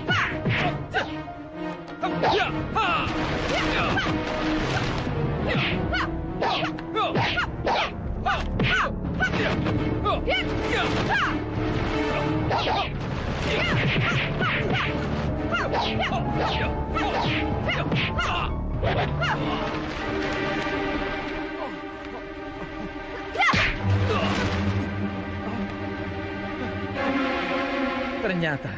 Ternyata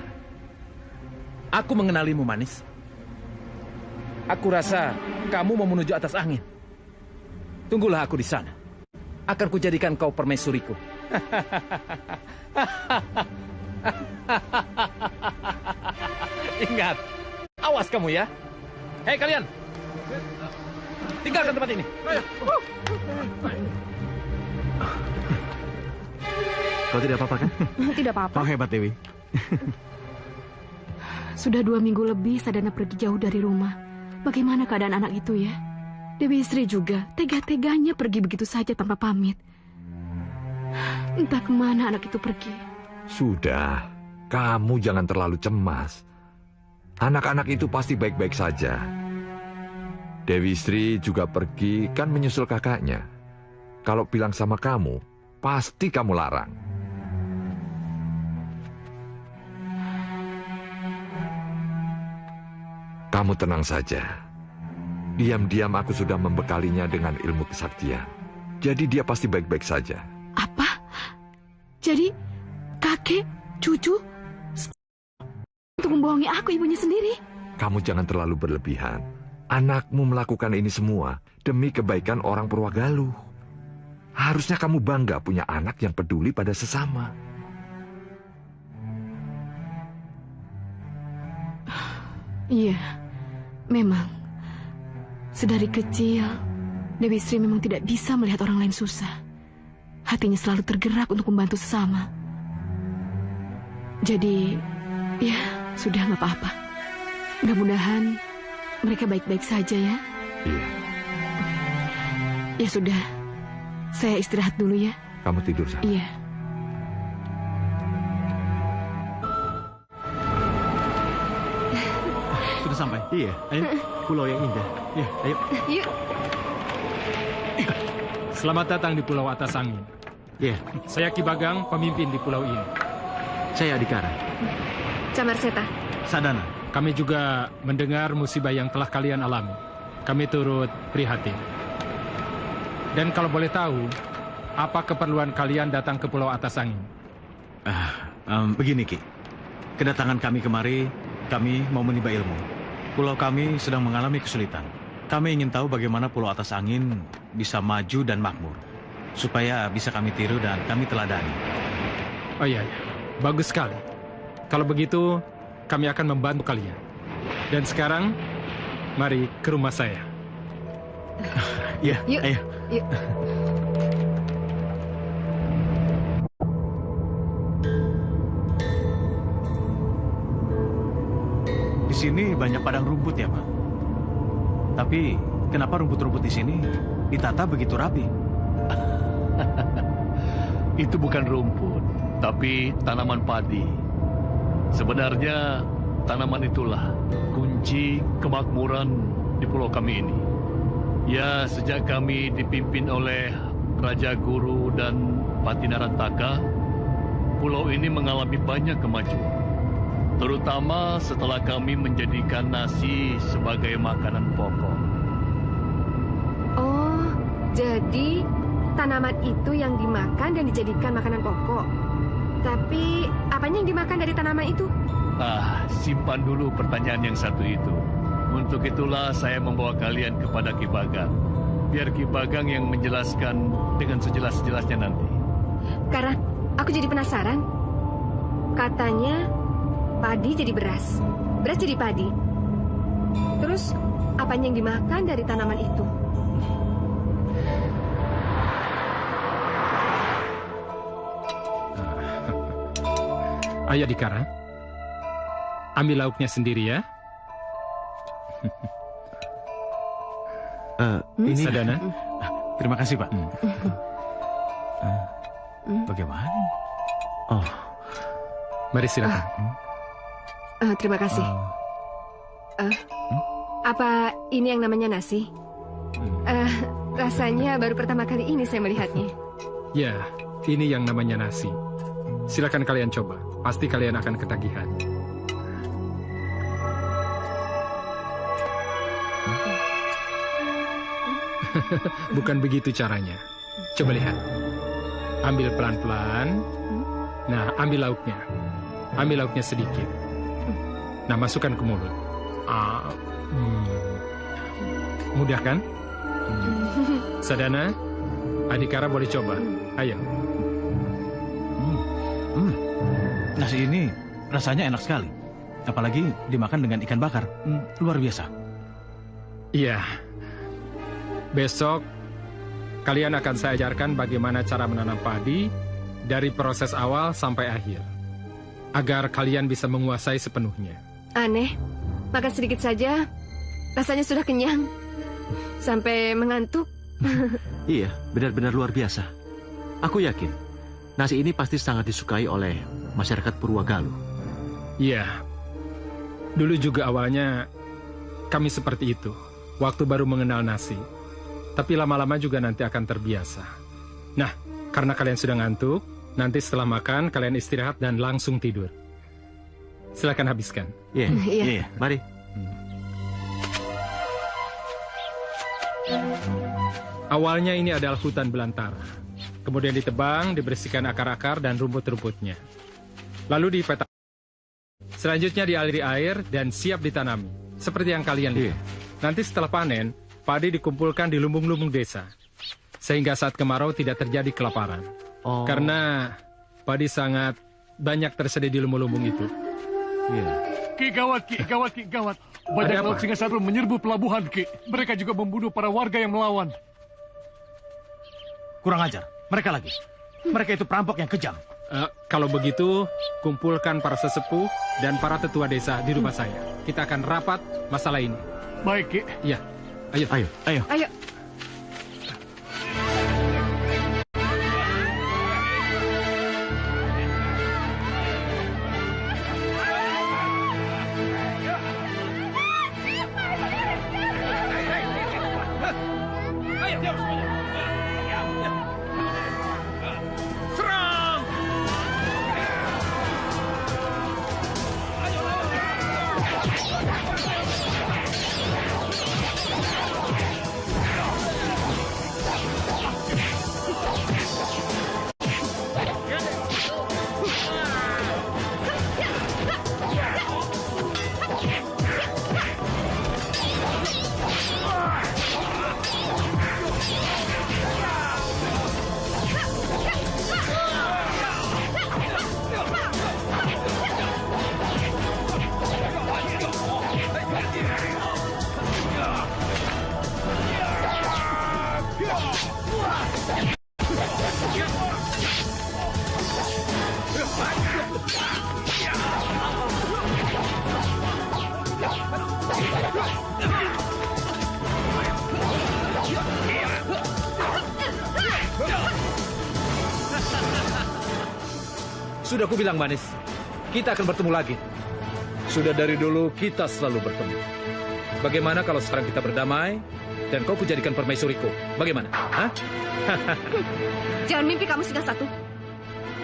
aku mengenalimu, manis. Aku rasa kamu mau menuju atas angin. Tunggulah aku di sana. Akan kujadikan kau permaisuriku. Ingat, awas kamu ya. Hei kalian, tinggalkan tempat ini. Kau tidak apa-apa kan? Tidak apa-apa. Kau hebat, Dewi. Sudah 2 minggu lebih Sadana pergi jauh dari rumah. Bagaimana keadaan anak itu ya? Dewi Sri juga tega-teganya pergi begitu saja tanpa pamit. Entah kemana anak itu pergi. Sudah, kamu jangan terlalu cemas. Anak-anak itu pasti baik-baik saja. Dewi Sri juga pergi kan menyusul kakaknya. Kalau bilang sama kamu, pasti kamu larang. Kamu tenang saja. Diam-diam aku sudah membekalinya dengan ilmu kesaktian. Jadi dia pasti baik-baik saja. Apa? Jadi kakek, cucu, untuk membohongi aku ibunya sendiri? Kamu jangan terlalu berlebihan. Anakmu melakukan ini semua demi kebaikan orang Purwagaluh. Harusnya kamu bangga punya anak yang peduli pada sesama. Iya, memang. Sedari kecil, Dewi Sri memang tidak bisa melihat orang lain susah. Hatinya selalu tergerak untuk membantu sesama. Jadi, ya sudah nggak apa-apa. Mudah-mudahan mereka baik-baik saja ya. Iya. Ya sudah, saya istirahat dulu ya. Kamu tidur sana. Iya. Sudah sampai? Iya. Ayo, pulau yang indah. Ya, ayo. Yuk. Selamat datang di Pulau Atas Angin. Iya. Saya Ki Bagang, pemimpin di pulau ini. Saya Adikara. Camar Seta. Sadana. Kami juga mendengar musibah yang telah kalian alami. Kami turut prihatin. Dan kalau boleh tahu, apa keperluan kalian datang ke Pulau Atas Angin? Begini, Ki. Kedatangan kami kemari, kami mau menimba ilmu. Pulau kami sedang mengalami kesulitan. Kami ingin tahu bagaimana Pulau Atas Angin bisa maju dan makmur. Supaya bisa kami tiru dan kami teladani. Oh iya, bagus sekali. Kalau begitu, kami akan membantu kalian. Dan sekarang, mari ke rumah saya. Ya, Yuk. ayo. Yuk. Di sini banyak padang rumput ya, Pak. Tapi kenapa rumput-rumput di sini ditata begitu rapi? Itu bukan rumput, tapi tanaman padi. Sebenarnya tanaman itulah kunci kemakmuran di pulau kami ini. Ya, sejak kami dipimpin oleh Raja Guru dan Patinarantaka, pulau ini mengalami banyak kemajuan. Terutama setelah kami menjadikan nasi sebagai makanan pokok. Oh, jadi tanaman itu yang dimakan dan dijadikan makanan pokok. Tapi, apanya yang dimakan dari tanaman itu? Simpan dulu pertanyaan yang satu itu. Untuk itulah saya membawa kalian kepada Ki Bagang. Biar Ki Bagang yang menjelaskan dengan sejelas-jelasnya nanti. Karena aku jadi penasaran. Katanya, padi jadi beras, beras jadi padi. Terus, apanya yang dimakan dari tanaman itu? Ayo Adhikara, ambil lauknya sendiri ya. Ini Sadana. Terima kasih, Pak. Bagaimana? Oh, mari silakan. Terima kasih. Apa ini yang namanya nasi? Rasanya baru pertama kali ini saya melihatnya. Ya, ini yang namanya nasi. Silakan kalian coba. Pasti kalian akan ketagihan. Bukan begitu caranya. Coba lihat. Ambil pelan-pelan. Nah, ambil lauknya. Ambil lauknya sedikit. Nah, masukkan ke mulut. Mudah kan? Sadana, Adhikara boleh coba. Ayo. Nasi ini rasanya enak sekali. Apalagi dimakan dengan ikan bakar. Luar biasa. Iya. Besok kalian akan saya ajarkan bagaimana cara menanam padi dari proses awal sampai akhir. Agar kalian bisa menguasai sepenuhnya. Aneh, makan sedikit saja, rasanya sudah kenyang. Sampai mengantuk. Iya, benar-benar luar biasa. Aku yakin, nasi ini pasti sangat disukai oleh masyarakat Purwagaluh. Iya. Dulu juga awalnya kami seperti itu. Waktu baru mengenal nasi. Tapi lama-lama juga nanti akan terbiasa. Nah, karena kalian sudah ngantuk, nanti setelah makan kalian istirahat dan langsung tidur. Silakan habiskan. Iya, mari. Awalnya ini adalah hutan belantara. Kemudian ditebang, dibersihkan akar-akar dan rumput-rumputnya. Lalu dipeta. Selanjutnya dialiri air dan siap ditanami. Seperti yang kalian lihat. Nanti setelah panen, padi dikumpulkan di lumbung-lumbung desa. Sehingga saat kemarau tidak terjadi kelaparan. Karena padi sangat banyak tersedia di lumbung-lumbung itu. Ki, gawat, Ki, gawat, Ki, gawat. Banyak laut singa sadul menyerbu pelabuhan, Ki. Mereka juga membunuh para warga yang melawan. Kurang ajar. Mereka lagi. Mereka itu perampok yang kejam. Kalau begitu, kumpulkan para sesepuh dan para tetua desa di rumah saya. Kita akan rapat masalah ini. Baik, Ki. Iya. Ayo. Ayo. Ayo. Ayo. Serang! Sudah ku bilang, Manis. Kita akan bertemu lagi. Sudah dari dulu kita selalu bertemu. Bagaimana kalau sekarang kita berdamai dan kau kujadikan permaisuriku? Bagaimana? Hah? Jangan mimpi kamu sudah satu.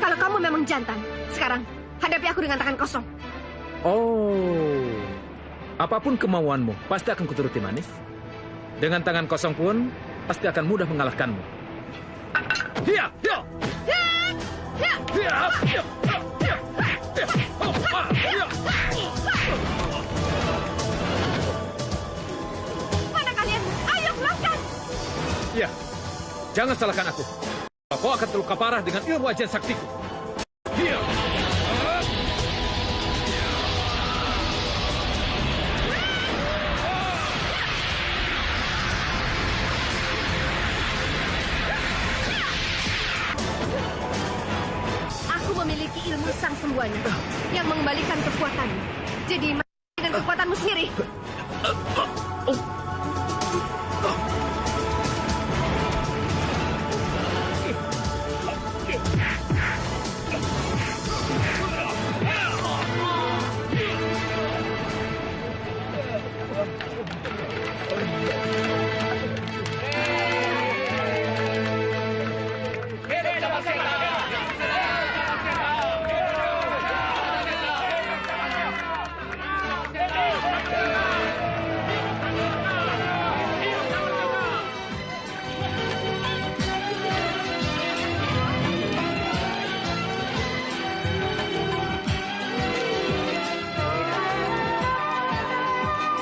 Kalau kamu memang jantan, sekarang hadapi aku dengan tangan kosong. Oh, apapun kemauanmu, pasti akan kuturuti, Manis. Dengan tangan kosong pun, pasti akan mudah mengalahkanmu. Hiya! Hiya! Hiya! Hiya! Hiya! Mana kalian? Ayo keluarkan! Ya, jangan salahkan aku. Kau akan terluka parah dengan ilmu ajian saktiku. Hiya! Aku memiliki ilmu sang sembuhnya yang mengembalikan kekuatanmu. Jadi dengan kekuatanmu sendiri.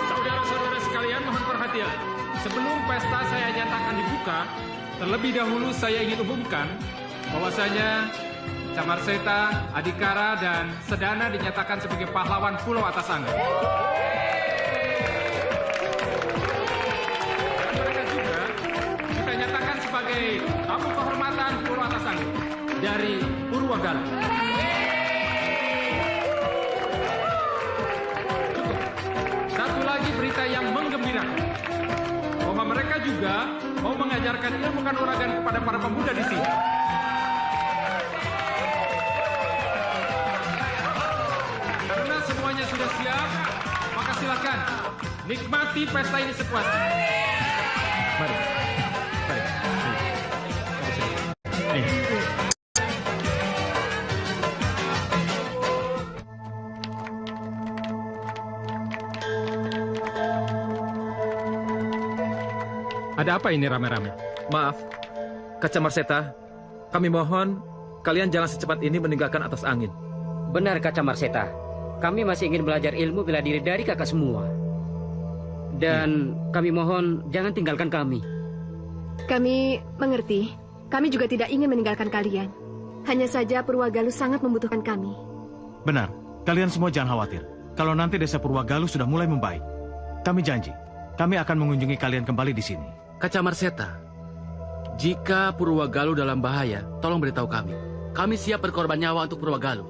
Saudara-saudara sekalian, mohon perhatian. Sebelum pesta saya nyatakan dibuka, terlebih dahulu saya ingin umumkan bahwasanya Camarseta, Adikara, dan Sedana dinyatakan sebagai pahlawan Pulau Atas Angin. Dan mereka juga kita nyatakan sebagai tamu kehormatan Pulau Atas Angin dari Purwagaluh. Satu lagi berita yang menggembirakan, bahwa mereka juga mau mengajarkan ilmu kanuragan kepada para pemuda di sini. Karena semuanya sudah siap, maka silakan nikmati pesta ini sepuasnya. Mari. Mari. Ayo. Ada apa ini rame-rame? Maaf, Kacamarseta, kami mohon kalian jangan secepat ini meninggalkan Atas Angin. Benar, Kacamarseta. Kami masih ingin belajar ilmu bela diri dari kakak semua. Dan kami mohon jangan tinggalkan kami. Kami mengerti. Kami juga tidak ingin meninggalkan kalian. Hanya saja Purwagaluh sangat membutuhkan kami. Benar, kalian semua jangan khawatir. Kalau nanti desa Purwagaluh sudah mulai membaik, kami janji, kami akan mengunjungi kalian kembali di sini. Kacamarseta, jika Purwagaluh dalam bahaya, tolong beritahu kami. Kami siap berkorban nyawa untuk Purwagaluh.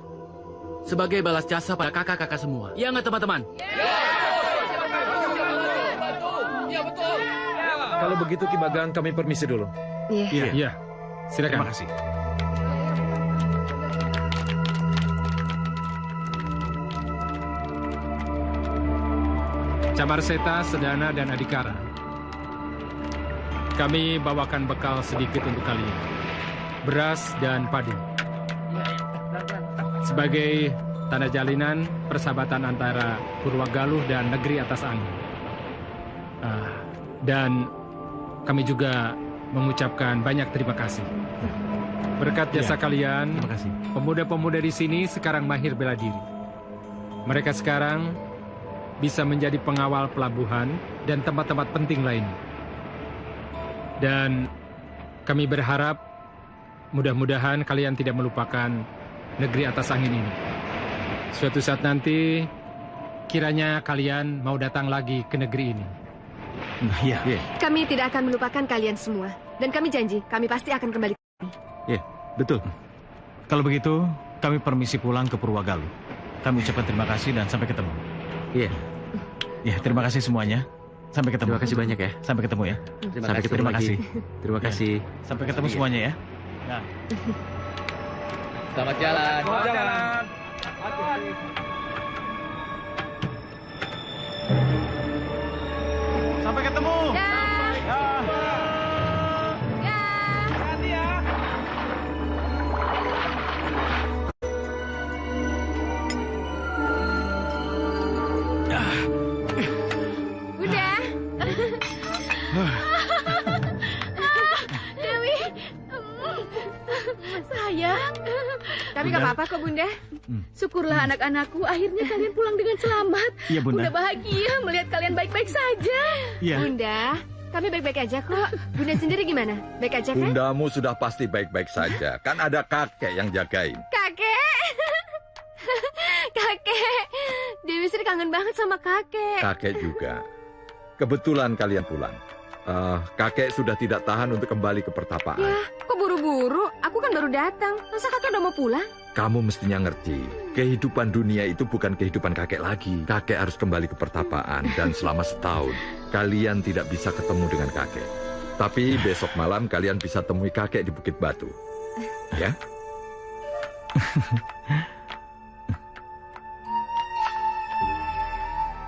Sebagai balas jasa pada kakak-kakak semua. Ya nggak, teman-teman? Kalau begitu Ki Bagang, kami permisi dulu. Iya. Iya. Silakan. Terima kasih. Camarseta, Sedana, dan Adikara. Kami bawakan bekal sedikit untuk kalian. Beras dan padi. Sebagai tanda jalinan persahabatan antara Purwagaluh dan negeri Atas Angin. Dan kami juga mengucapkan banyak terima kasih. Berkat jasa kalian, terima kasih. Pemuda-pemuda di sini sekarang mahir bela diri. Mereka sekarang bisa menjadi pengawal pelabuhan dan tempat-tempat penting lainnya. Dan kami berharap mudah-mudahan kalian tidak melupakan negeri Atas Angin ini. Suatu saat nanti kiranya kalian mau datang lagi ke negeri ini. Nah, iya. Kami tidak akan melupakan kalian semua. Dan kami janji, kami pasti akan kembali. Iya, betul. Kalau begitu, kami permisi pulang ke Purwagaluh. Kami ucapkan terima kasih dan sampai ketemu. Iya. Ya, terima kasih semuanya. Sampai ketemu. Terima kasih banyak ya. Sampai ketemu ya. Sampai ketemu lagi. Terima kasih. Sampai ketemu semuanya ya. Nah. Selamat jalan. Selamat jalan. Sampai ketemu. Bunda. Dewi. Sayang. Tapi gak apa-apa kok, Bunda. Syukurlah anak-anakku, akhirnya kalian pulang dengan selamat. Iya, Bunda. Bunda bahagia melihat kalian baik-baik saja. Iya. Bunda, kami baik-baik aja kok. Bunda sendiri gimana? Baik aja kan? Bundamu sudah pasti baik-baik saja. Kan ada kakek yang jagain. Kakek. Kakek. Dewi Sri kangen banget sama kakek. Kakek juga. Kebetulan kalian pulang. Kakek sudah tidak tahan untuk kembali ke pertapaan. Ya, kok buru-buru? Aku kan baru datang. Masa kakek udah mau pulang? Kamu mestinya ngerti, kehidupan dunia itu bukan kehidupan kakek lagi. Kakek harus kembali ke pertapaan dan selama setahun kalian tidak bisa ketemu dengan kakek. Tapi besok malam kalian bisa temui kakek di Bukit Batu. Ya?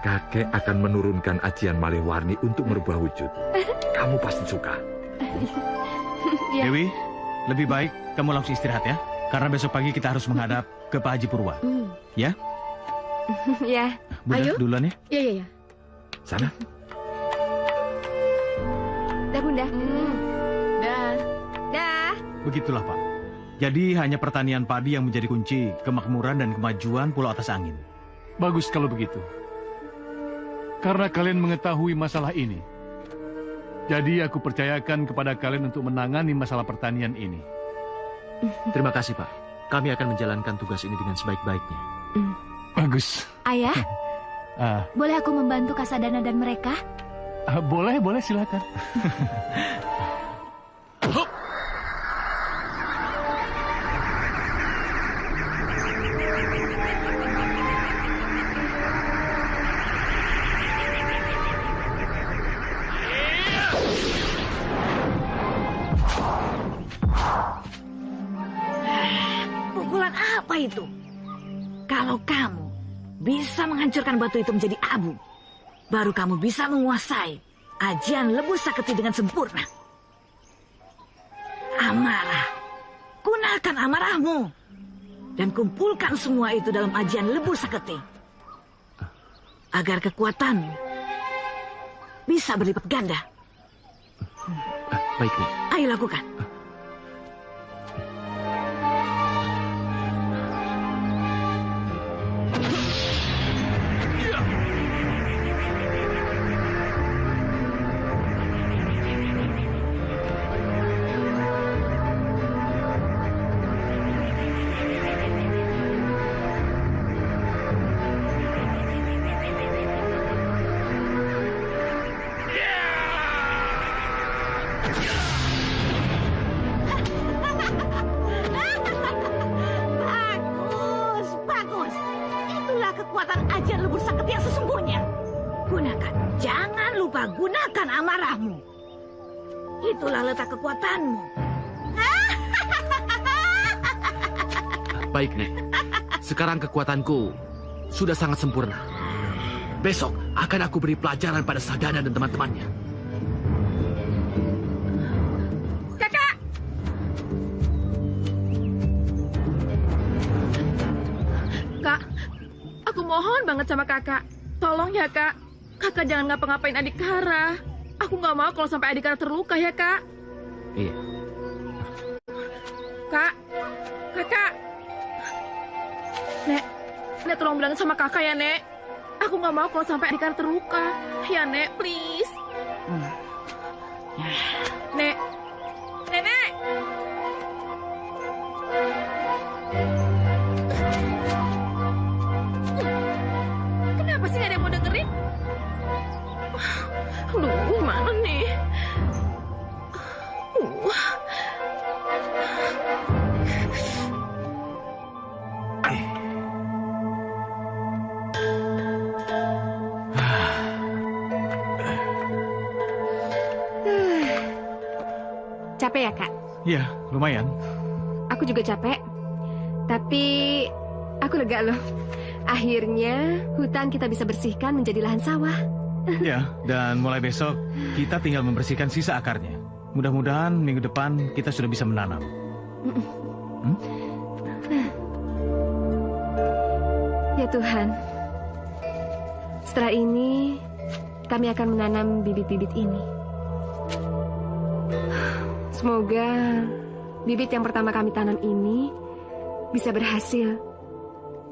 Kakek akan menurunkan ajian Malihwarni untuk merubah wujud. Kamu pasti suka. Ya. Dewi, lebih baik kamu langsung istirahat ya. Karena besok pagi kita harus menghadap ke Pak Haji Purwa. Ya? Ya. Bunda, Ayo. duluan ya. Iya. Sana. Dah, Bunda. Dah. Dah. Begitulah, Pak. Jadi hanya pertanian padi yang menjadi kunci kemakmuran dan kemajuan Pulau Atas Angin. Bagus kalau begitu. Karena kalian mengetahui masalah ini. Jadi aku percayakan kepada kalian untuk menangani masalah pertanian ini. Terima kasih, Pak. Kami akan menjalankan tugas ini dengan sebaik-baiknya. Bagus. Ayah, Ah, boleh aku membantu Kasadana dan mereka? boleh, silakan. Pukulan apa itu? Kalau kamu bisa menghancurkan batu itu menjadi abu, baru kamu bisa menguasai ajian Lebu Saketi dengan sempurna. Amarah. Gunakan amarahmu. Dan kumpulkan semua itu dalam ajian Lebu Saketi. Agar kekuatanmu bisa berlipat ganda. Baik, Nek. Ayo lakukan. Bagus. Itulah kekuatan ajian Lebur Saketi yang sesungguhnya. Gunakan. Jangan lupa gunakan amarahmu. Itulah letak kekuatanmu. Baik, Nek. Sekarang kekuatanku sudah sangat sempurna. Besok akan aku beri pelajaran pada Sadana dan teman-temannya. Kakak! Kak, aku mohon banget sama kakak. Tolong ya, Kak. Kakak jangan ngapa-ngapain adik Kara. Aku nggak mau kalau sampai adik Kara terluka ya, Kak. Iya. Kak, kakak. Nek tolong bilang sama kakak ya, Nek. Aku nggak mau kalau sampai adik Kara terluka. Ya, Nek, please. Nek. Nenek. Kenapa sih nggak ada yang mau dengerin? Aduh, mana nih? Capek ya, Kak? Iya, lumayan. Aku juga capek. Tapi aku lega loh. Akhirnya hutan kita bisa bersihkan menjadi lahan sawah. Ya, dan mulai besok kita tinggal membersihkan sisa akarnya. Mudah-mudahan minggu depan kita sudah bisa menanam. Ya Tuhan, setelah ini kami akan menanam bibit-bibit ini. Semoga bibit yang pertama kami tanam ini bisa berhasil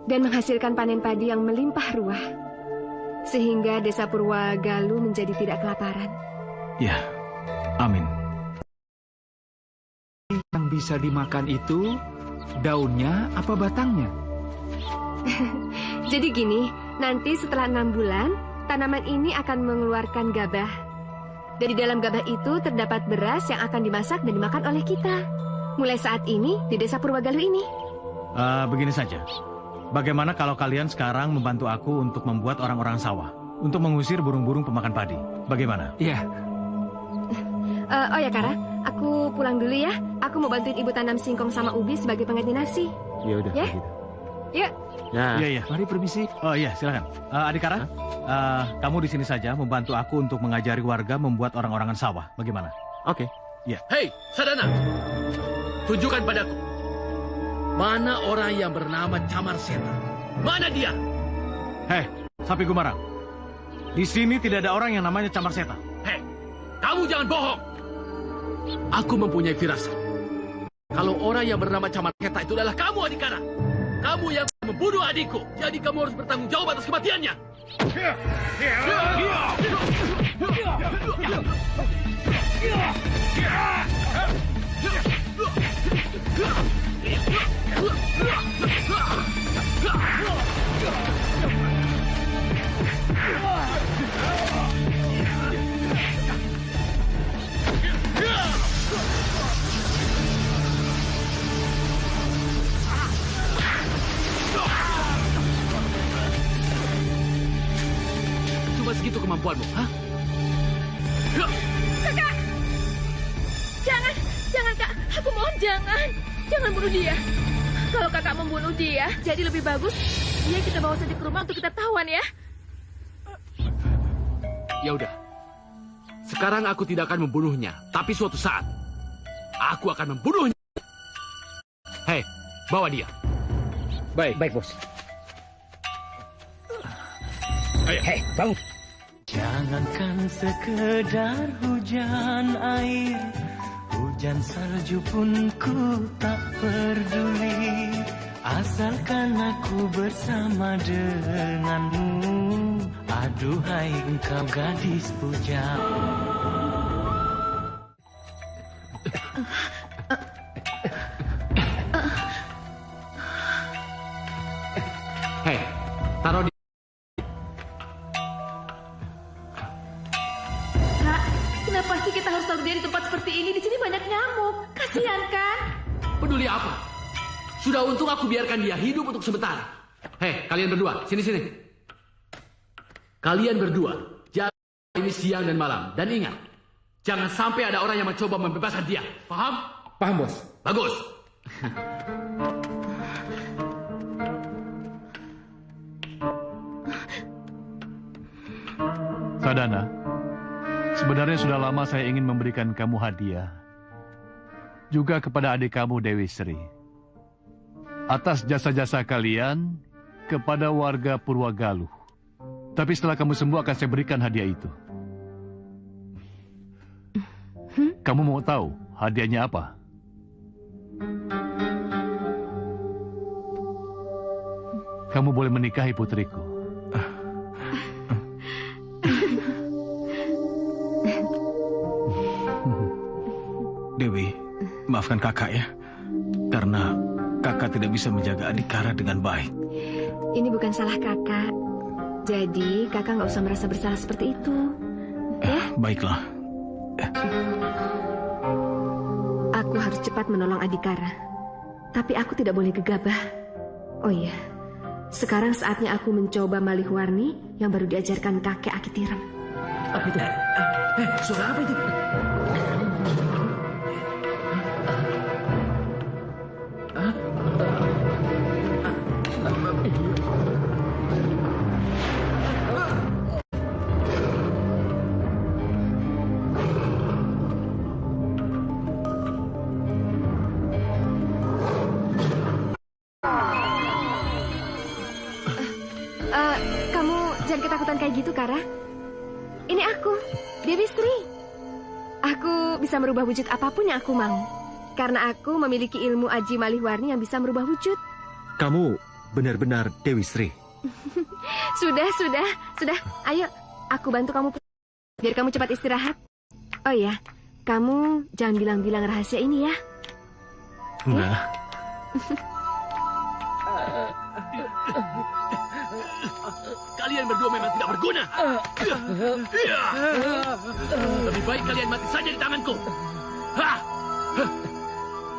dan menghasilkan panen padi yang melimpah ruah, sehingga desa Purwagaluh menjadi tidak kelaparan. Ya, amin. Yang bisa dimakan itu daunnya apa batangnya? Jadi gini, nanti setelah 6 bulan, tanaman ini akan mengeluarkan gabah. Dan di dalam gabah itu terdapat beras yang akan dimasak dan dimakan oleh kita. Mulai saat ini di desa Purwagaluh ini. Begini saja. Bagaimana kalau kalian sekarang membantu aku untuk membuat orang-orang sawah? Untuk mengusir burung-burung pemakan padi. Bagaimana? Iya. Oh ya Kara, aku pulang dulu ya. Aku mau bantuin ibu tanam singkong sama ubi sebagai pengganti nasi. Ya udah. Ya? Yuk. Ya, iya. Mari permisi. Oh iya, silakan. Adik Kara, kamu di sini saja membantu aku untuk mengajari warga membuat orang-orangan sawah. Bagaimana? Oke. Ya. Hei, Sadana. Tunjukkan padaku. Mana orang yang bernama Camar Seta? Mana dia? Hei, sapi Gumarang. Di sini tidak ada orang yang namanya Camar Seta. Hei, kamu jangan bohong. Aku mempunyai firasat. Kalau orang yang bernama Camar Seta itu adalah kamu, Adikara. Kamu yang membunuh adikku. Jadi kamu harus bertanggung jawab atas kematiannya. Cuma segitu kemampuanmu, hah? Kakak! Jangan Kak. Aku mohon jangan. Jangan bunuh dia. Kalau kakak membunuh dia, jadi lebih bagus dia kita bawa saja ke rumah untuk kita tawan ya. Ya udah. Sekarang aku tidak akan membunuhnya, tapi suatu saat aku akan membunuhnya. Hei, bawa dia. Baik bos. Ayo, hei, bangun. Jangankan sekedar hujan air, hujan salju pun ku tak peduli, asalkan aku bersama denganmu. Aduhai engkau gadis pujaan. Hei, taruh di... Kak, kenapa sih kita harus taruh dia di tempat seperti ini? Di sini banyak nyamuk. Kasihan kan? Peduli apa? Sudah untung aku biarkan dia hidup untuk sementara. Hei, kalian berdua, sini. Kalian berdua, jaga ini siang dan malam. Dan ingat, jangan sampai ada orang yang mencoba membebaskan dia. Paham? Paham, bos. Bagus. Sadana, sebenarnya sudah lama saya ingin memberikan kamu hadiah. Juga kepada adik kamu Dewi Sri. Atas jasa-jasa kalian kepada warga Purwagaluh. Tapi setelah kamu sembuh akan saya berikan hadiah itu. Kamu mau tahu hadiahnya apa? Kamu boleh menikahi putriku. Dewi, maafkan kakak ya. Karena kakak tidak bisa menjaga Adikara dengan baik. Ini bukan salah kakak. Jadi kakak nggak usah merasa bersalah seperti itu. Ya? Baiklah. Aku harus cepat menolong Adikara. Tapi aku tidak boleh gegabah. Oh iya, sekarang saatnya aku mencoba malih warni yang baru diajarkan kakek Akitiram. Apa itu? Suara apa itu? usah ketakutan kayak gitu, Kara. Ini aku, Dewi Sri. Aku bisa merubah wujud apapun yang aku mau. Karena aku memiliki ilmu Aji Malihwarni yang bisa merubah wujud. Kamu benar-benar Dewi Sri. Sudah. Ayo, aku bantu kamu. Biar kamu cepat istirahat. Oh ya, kamu jangan bilang-bilang rahasia ini ya. Enggak. Kalian berdua memang tidak berguna. Lebih baik kalian mati saja di tanganku.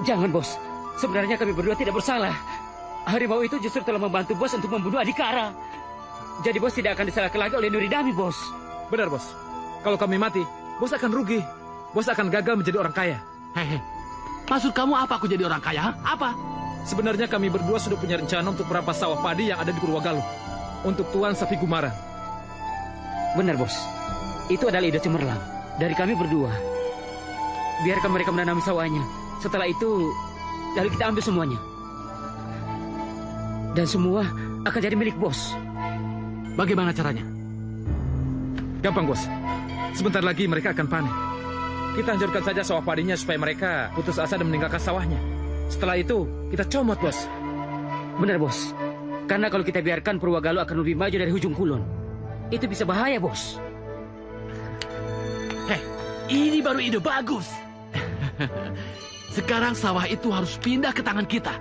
Jangan, bos. Sebenarnya kami berdua tidak bersalah. Harimau itu justru telah membantu bos untuk membunuh Adhikara. Jadi bos tidak akan disalahkan lagi oleh Nuridami, bos. Benar, bos. Kalau kami mati, bos akan rugi. Bos akan gagal menjadi orang kaya. Hehe. Maksud kamu apa aku jadi orang kaya? Apa? Sebenarnya kami berdua sudah punya rencana untuk merampas sawah padi yang ada di Purwagaluh. Untuk Tuan Sapi Gumara. Benar, bos. Itu adalah ide cemerlang dari kami berdua. Biarkan mereka menanami sawahnya. Setelah itu, lalu kita ambil semuanya. Dan semua akan jadi milik bos. Bagaimana caranya? Gampang, bos. Sebentar lagi mereka akan panen. Kita hancurkan saja sawah padinya supaya mereka putus asa dan meninggalkan sawahnya. Setelah itu, kita comot, bos. Benar, bos. Karena kalau kita biarkan Purwagaluh akan lebih maju dari Hujung Kulon. Itu bisa bahaya, bos. Ini baru ide bagus. Sekarang sawah itu harus pindah ke tangan kita.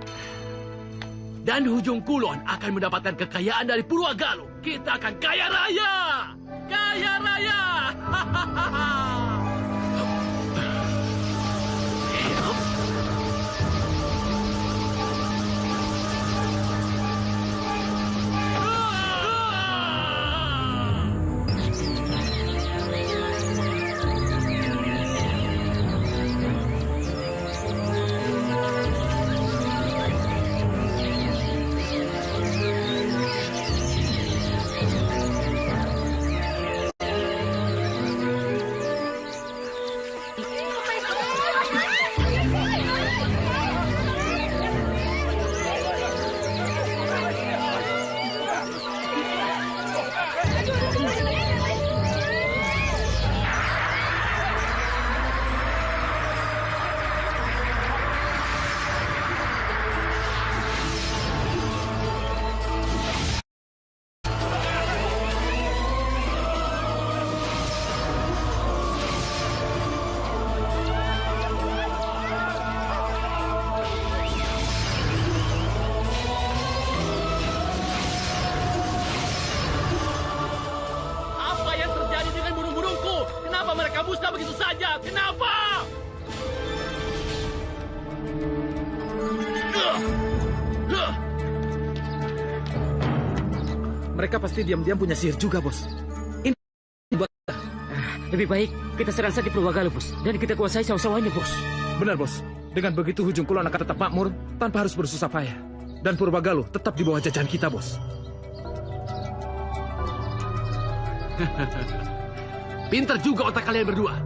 Dan Hujung Kulon akan mendapatkan kekayaan dari Purwagaluh. Kita akan kaya raya! Kaya raya! Musnah begitu saja. Kenapa? Mereka pasti diam-diam punya sihir juga, bos. Ini buat... Lebih baik kita serang saja Purwagaluh, bos. Dan kita kuasai sawah-sawahnya, bos. Benar, bos. Dengan begitu Hujung Kulon akan tetap makmur tanpa harus bersusah payah. Dan Purwagaluh tetap di bawah jajahan kita, bos. Pintar juga otak kalian berdua.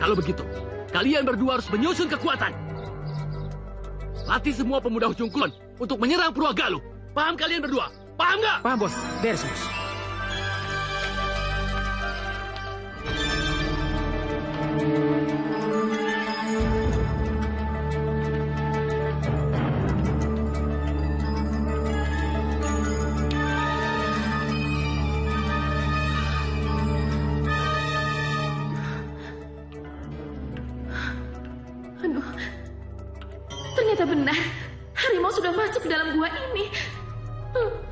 Kalau begitu, kalian berdua harus menyusun kekuatan. Latih semua pemuda Hujung Kulon untuk menyerang Purwagaluh. Paham kalian berdua? Paham nggak? Paham, bos. Beres, bos. Aduh, ternyata benar. Harimau sudah masuk ke dalam gua ini.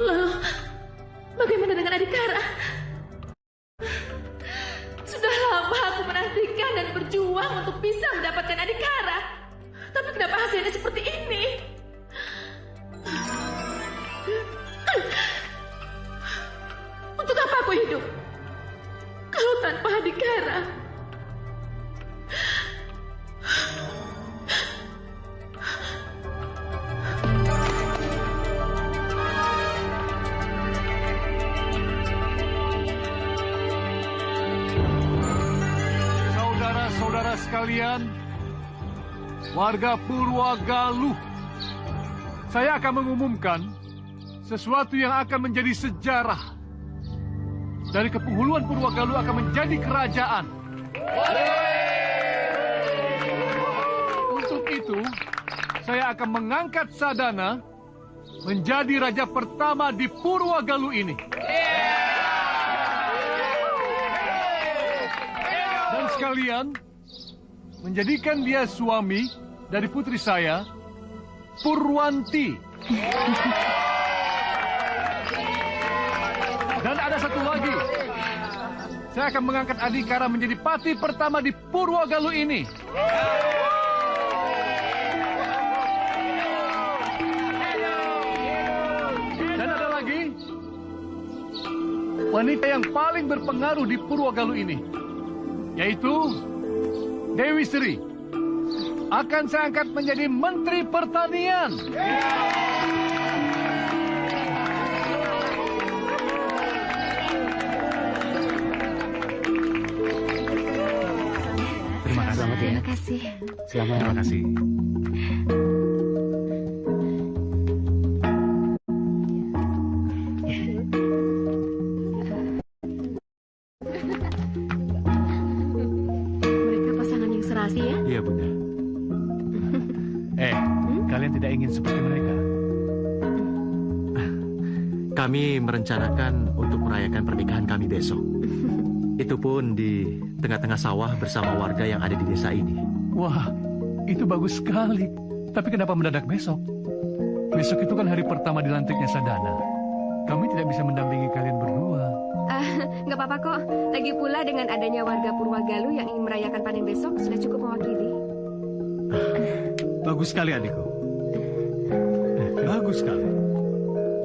Lalu, bagaimana dengan Adhikara? Sudah lama aku menantikan dan berjuang untuk bisa mendapatkan Adhikara. Tapi kenapa hasilnya seperti ini? Untuk apa aku hidup? Kalau tanpa Adhikara. Saudara-saudara sekalian, warga Purwagaluh, saya akan mengumumkan sesuatu yang akan menjadi sejarah dari kepenghuluan Purwagaluh akan menjadi kerajaan. Untuk itu, saya akan mengangkat Sadana menjadi raja pertama di Purwagaluh ini. Dan sekalian, menjadikan dia suami dari putri saya, Purwanti. Dan ada satu lagi. Saya akan mengangkat Adhikara menjadi pati pertama di Purwagaluh ini. Dan ada lagi. Wanita yang paling berpengaruh di Purwagaluh ini, yaitu Dewi Sri. Akan saya angkat menjadi Menteri Pertanian. Terima kasih. Selamat ya. Terima kasih. Selamat. Terima kasih. Mereka pasangan yang serasi ya? Iya, Bunda. Kalian tidak ingin seperti mereka? Kami merencanakan untuk merayakan pernikahan kami besok. Itu pun di tengah-tengah sawah bersama warga yang ada di desa ini. Wah, itu bagus sekali. Tapi kenapa mendadak besok? Besok itu kan hari pertama dilantiknya Sadana. Kami tidak bisa mendampingi kalian berdua. Nggak apa-apa kok. Lagi pula dengan adanya warga Purwagaluh yang ingin merayakan panen besok sudah cukup mewakili. Bagus sekali adikku. Bagus sekali.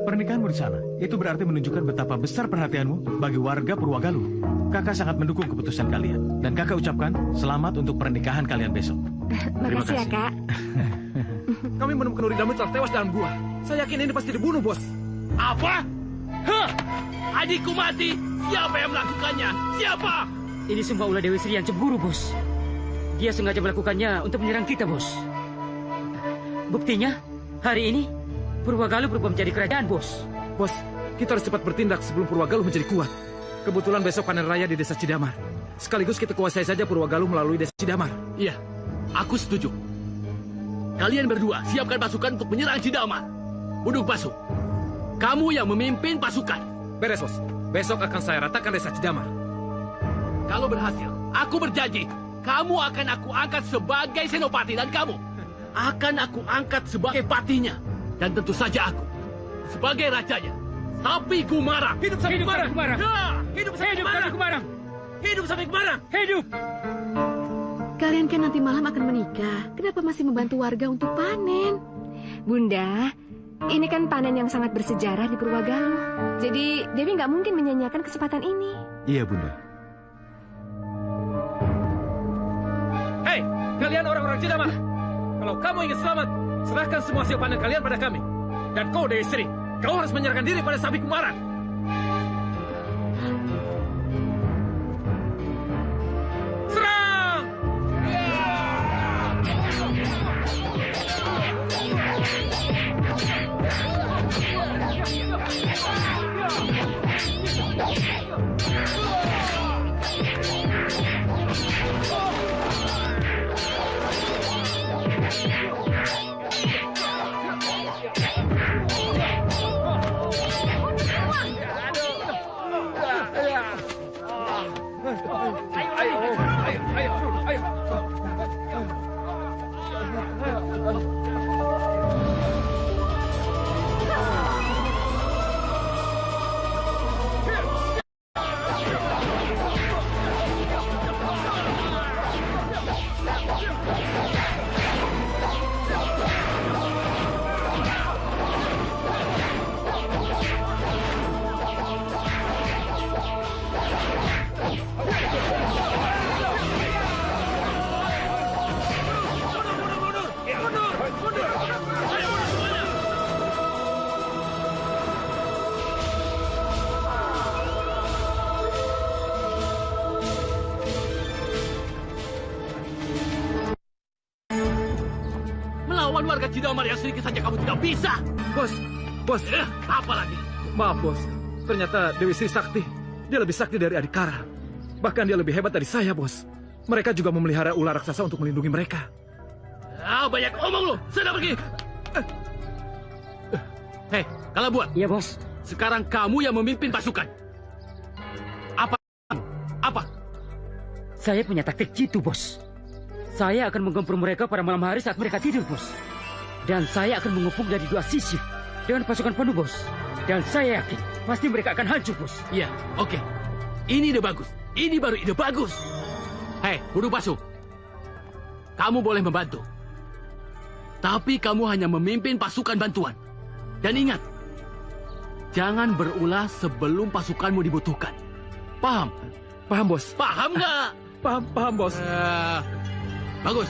Pernikahanmu di sana, itu berarti menunjukkan betapa besar perhatianmu bagi warga Purwagaluh. Kakak sangat mendukung keputusan kalian. Dan kakak ucapkan selamat untuk pernikahan kalian besok. Makasih ya, Kak. Kami menemukan Nuridamu telah tewas dalam gua. Saya yakin ini pasti dibunuh, Bos. Apa? Hah? Adikku mati? Siapa yang melakukannya? Siapa? Ini semua ulah Dewi Sri yang cemburu, Bos. Dia sengaja melakukannya untuk menyerang kita, Bos. Buktinya, hari ini Purwagaluh berubah menjadi kerajaan, Bos. Bos, kita harus cepat bertindak sebelum Purwagaluh menjadi kuat. Kebetulan besok panen raya di desa Cidamar. Sekaligus kita kuasai saja Purwagaluh melalui desa Cidamar. Iya, aku setuju. Kalian berdua siapkan pasukan untuk menyerang Cidamar. Buduk Basu, kamu yang memimpin pasukan. Beres, Bos. Besok akan saya ratakan desa Cidamar. Kalau berhasil, aku berjanji, kamu akan aku angkat sebagai senopati dan kamu akan aku angkat sebagai patinya. Dan tentu saja aku sebagai rajanya, Sapi Gumarang. Hidup Sapi Gumarang! Hidup Sapi Gumarang! Hidup Sapi Gumarang! Hidup! Kalian kan nanti malam akan menikah. Kenapa masih membantu warga untuk panen? Bunda, ini kan panen yang sangat bersejarah di Purwagaluh. Jadi Dewi nggak mungkin menyanyiakan kesempatan ini. Iya, Bunda. Hei, kalian orang-orang Cidamar. Kalau kamu ingin selamat, serahkan semua hasil panen kalian pada kami. Dan kau, Dewi Sri, kau harus menyerahkan diri pada Sapi Gumarang. Serang! Melawan warga Cidamar yang sedikit saja kamu tidak bisa. Bos, Apa lagi? Maaf, Bos. Ternyata Dewi Sri sakti. Dia lebih sakti dari Adhikara. Bahkan dia lebih hebat dari saya, bos. Mereka juga memelihara ular raksasa untuk melindungi mereka. Banyak omong lu. Sudah pergi. Hei, kalau buat. Iya, bos. Sekarang kamu yang memimpin pasukan. Apa? Saya punya taktik jitu, bos. Saya akan menggempur mereka pada malam hari saat mereka tidur, bos. Dan saya akan mengepung dari 2 sisi dengan pasukan penuh, bos. Dan saya yakin pasti mereka akan hancur, bos. Iya, oke. Ini ide bagus. Ini baru ide bagus. Hei, burung pasuk. Kamu boleh membantu. Tapi kamu hanya memimpin pasukan bantuan. Dan ingat, jangan berulah sebelum pasukanmu dibutuhkan. Paham? Paham, bos. Paham nggak? Paham, bos. Bagus.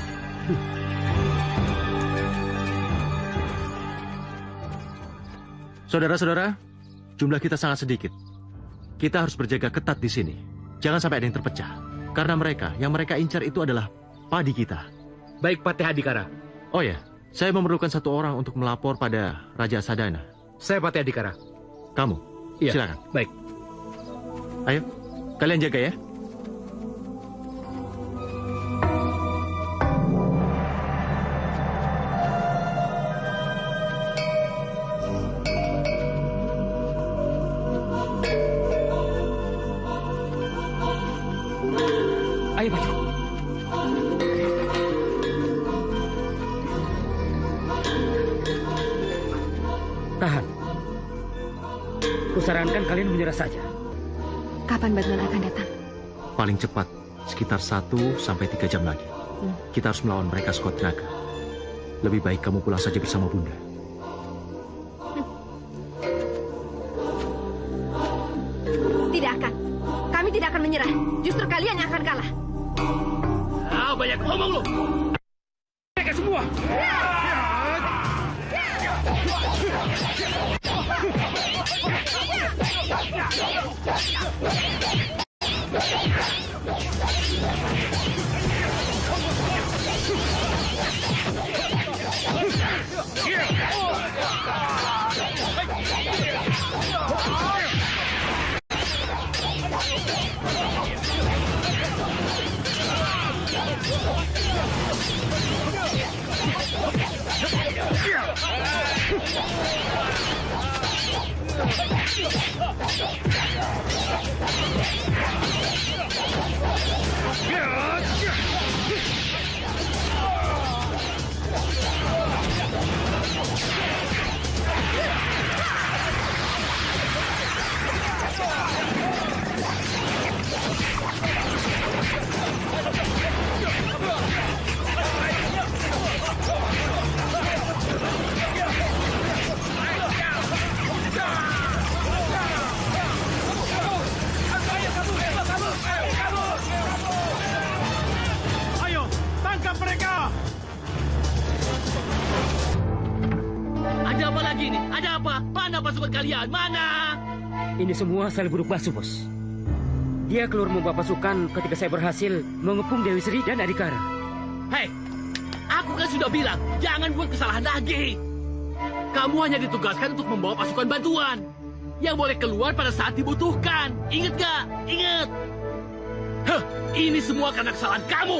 Saudara-saudara, jumlah kita sangat sedikit. Kita harus berjaga ketat di sini. Jangan sampai ada yang terpecah. Karena yang mereka incar itu adalah padi kita. Baik, Patih Adhikara. Oh ya, saya memerlukan 1 orang untuk melapor pada Raja Sadana. Saya Patih Adhikara. Kamu? Iya. Silakan. Baik. Ayo, kalian jaga ya. Ayo, Baju. Tahan. Kusarankan kalian menyerah saja. Kapan bantuan akan datang? Paling cepat, sekitar 1 sampai 3 jam lagi. Kita harus melawan mereka sekuat tenaga. Lebih baik kamu pulang saja bersama Bunda. Tidak akan. Kami tidak akan menyerah. Justru kalian yang akan kalah. Banyak omong lu. Mereka semua. Kalian mana? Ini semua Salih Buruk Basuh, bos. Dia keluar membawa pasukan ketika saya berhasil mengepung Dewi Sri dan Adhikara. Hei, aku kan sudah bilang jangan buat kesalahan lagi. Kamu hanya ditugaskan untuk membawa pasukan bantuan yang boleh keluar pada saat dibutuhkan. Ingat gak? Ingat. Ini semua karena kesalahan kamu,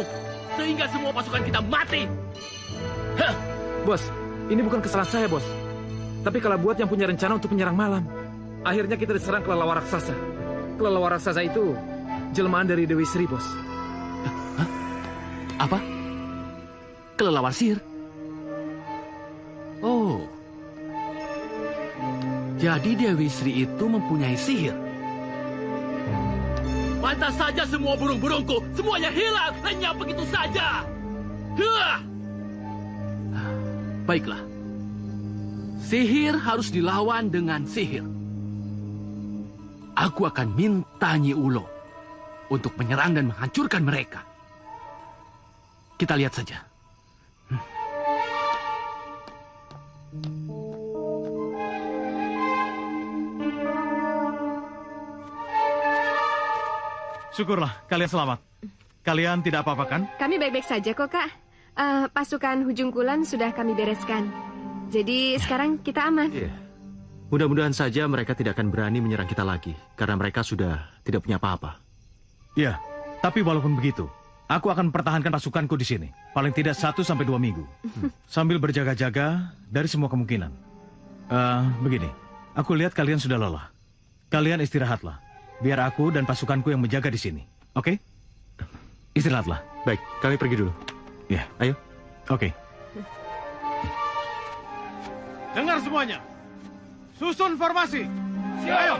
sehingga semua pasukan kita mati. Bos, ini bukan kesalahan saya, bos. Tapi kalau buat yang punya rencana untuk menyerang malam. Akhirnya kita diserang kelelawar raksasa. Kelelawar raksasa itu jelmaan dari Dewi Sri, bos. Apa? Kelelawar sihir? Oh. Jadi Dewi Sri itu mempunyai sihir. Pantas saja semua burung-burungku semuanya hilang hanya begitu saja. Baiklah. Sihir harus dilawan dengan sihir. Aku akan minta Nyi Ulo untuk menyerang dan menghancurkan mereka. Kita lihat saja. Syukurlah, kalian selamat. Kalian tidak apa-apa kan? Kami baik-baik saja kok, Kak. Pasukan Hujung Kulon sudah kami bereskan. Jadi sekarang kita aman. Iya. Mudah-mudahan saja mereka tidak akan berani menyerang kita lagi, karena mereka sudah tidak punya apa-apa. Ya, tapi walaupun begitu, aku akan mempertahankan pasukanku di sini. Paling tidak 1 sampai 2 minggu. Sambil berjaga-jaga dari semua kemungkinan. Begini, aku lihat kalian sudah lelah. Kalian istirahatlah. Biar aku dan pasukanku yang menjaga di sini. Oke? Istirahatlah. Baik, kami pergi dulu. Ya. Ayo. Oke. Dengar semuanya. Susun formasi. Ayo.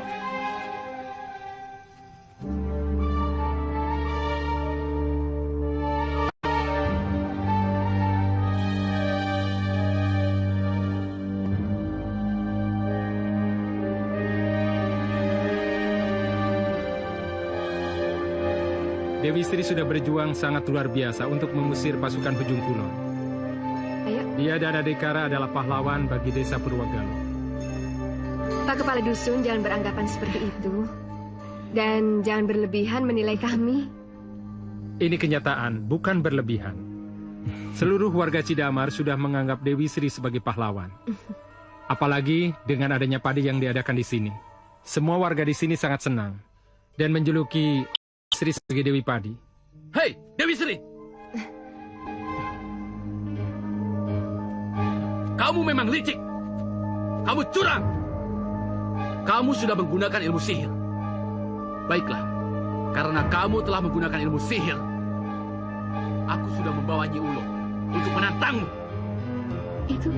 Dewi Sri sudah berjuang sangat luar biasa untuk mengusir pasukan Hujung Kulon. Dia dan Adhikara adalah pahlawan bagi desa Purwagala. Pak Kepala Dusun, jangan beranggapan seperti itu. Dan jangan berlebihan menilai kami. Ini kenyataan, bukan berlebihan. Seluruh warga Cidamar sudah menganggap Dewi Sri sebagai pahlawan. Apalagi dengan adanya padi yang diadakan di sini. Semua warga di sini sangat senang. Dan menjuluki Sri sebagai Dewi Padi. Hei, Dewi Sri! Kamu memang licik. Kamu curang. Kamu sudah menggunakan ilmu sihir. Baiklah, karena kamu telah menggunakan ilmu sihir, aku sudah membawa Nyi Ulo untuk menantangmu. Itu...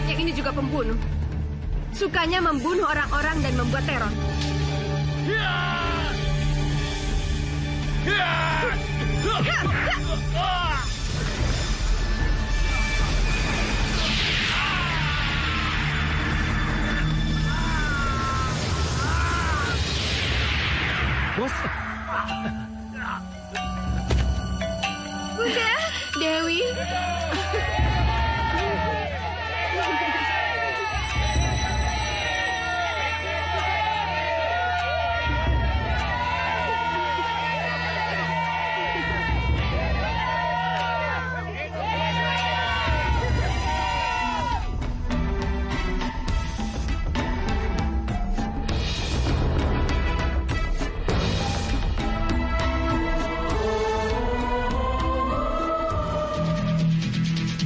Yang ini juga pembunuh. Sukanya membunuh orang-orang dan membuat teror. Bos. Bunda, Dewi.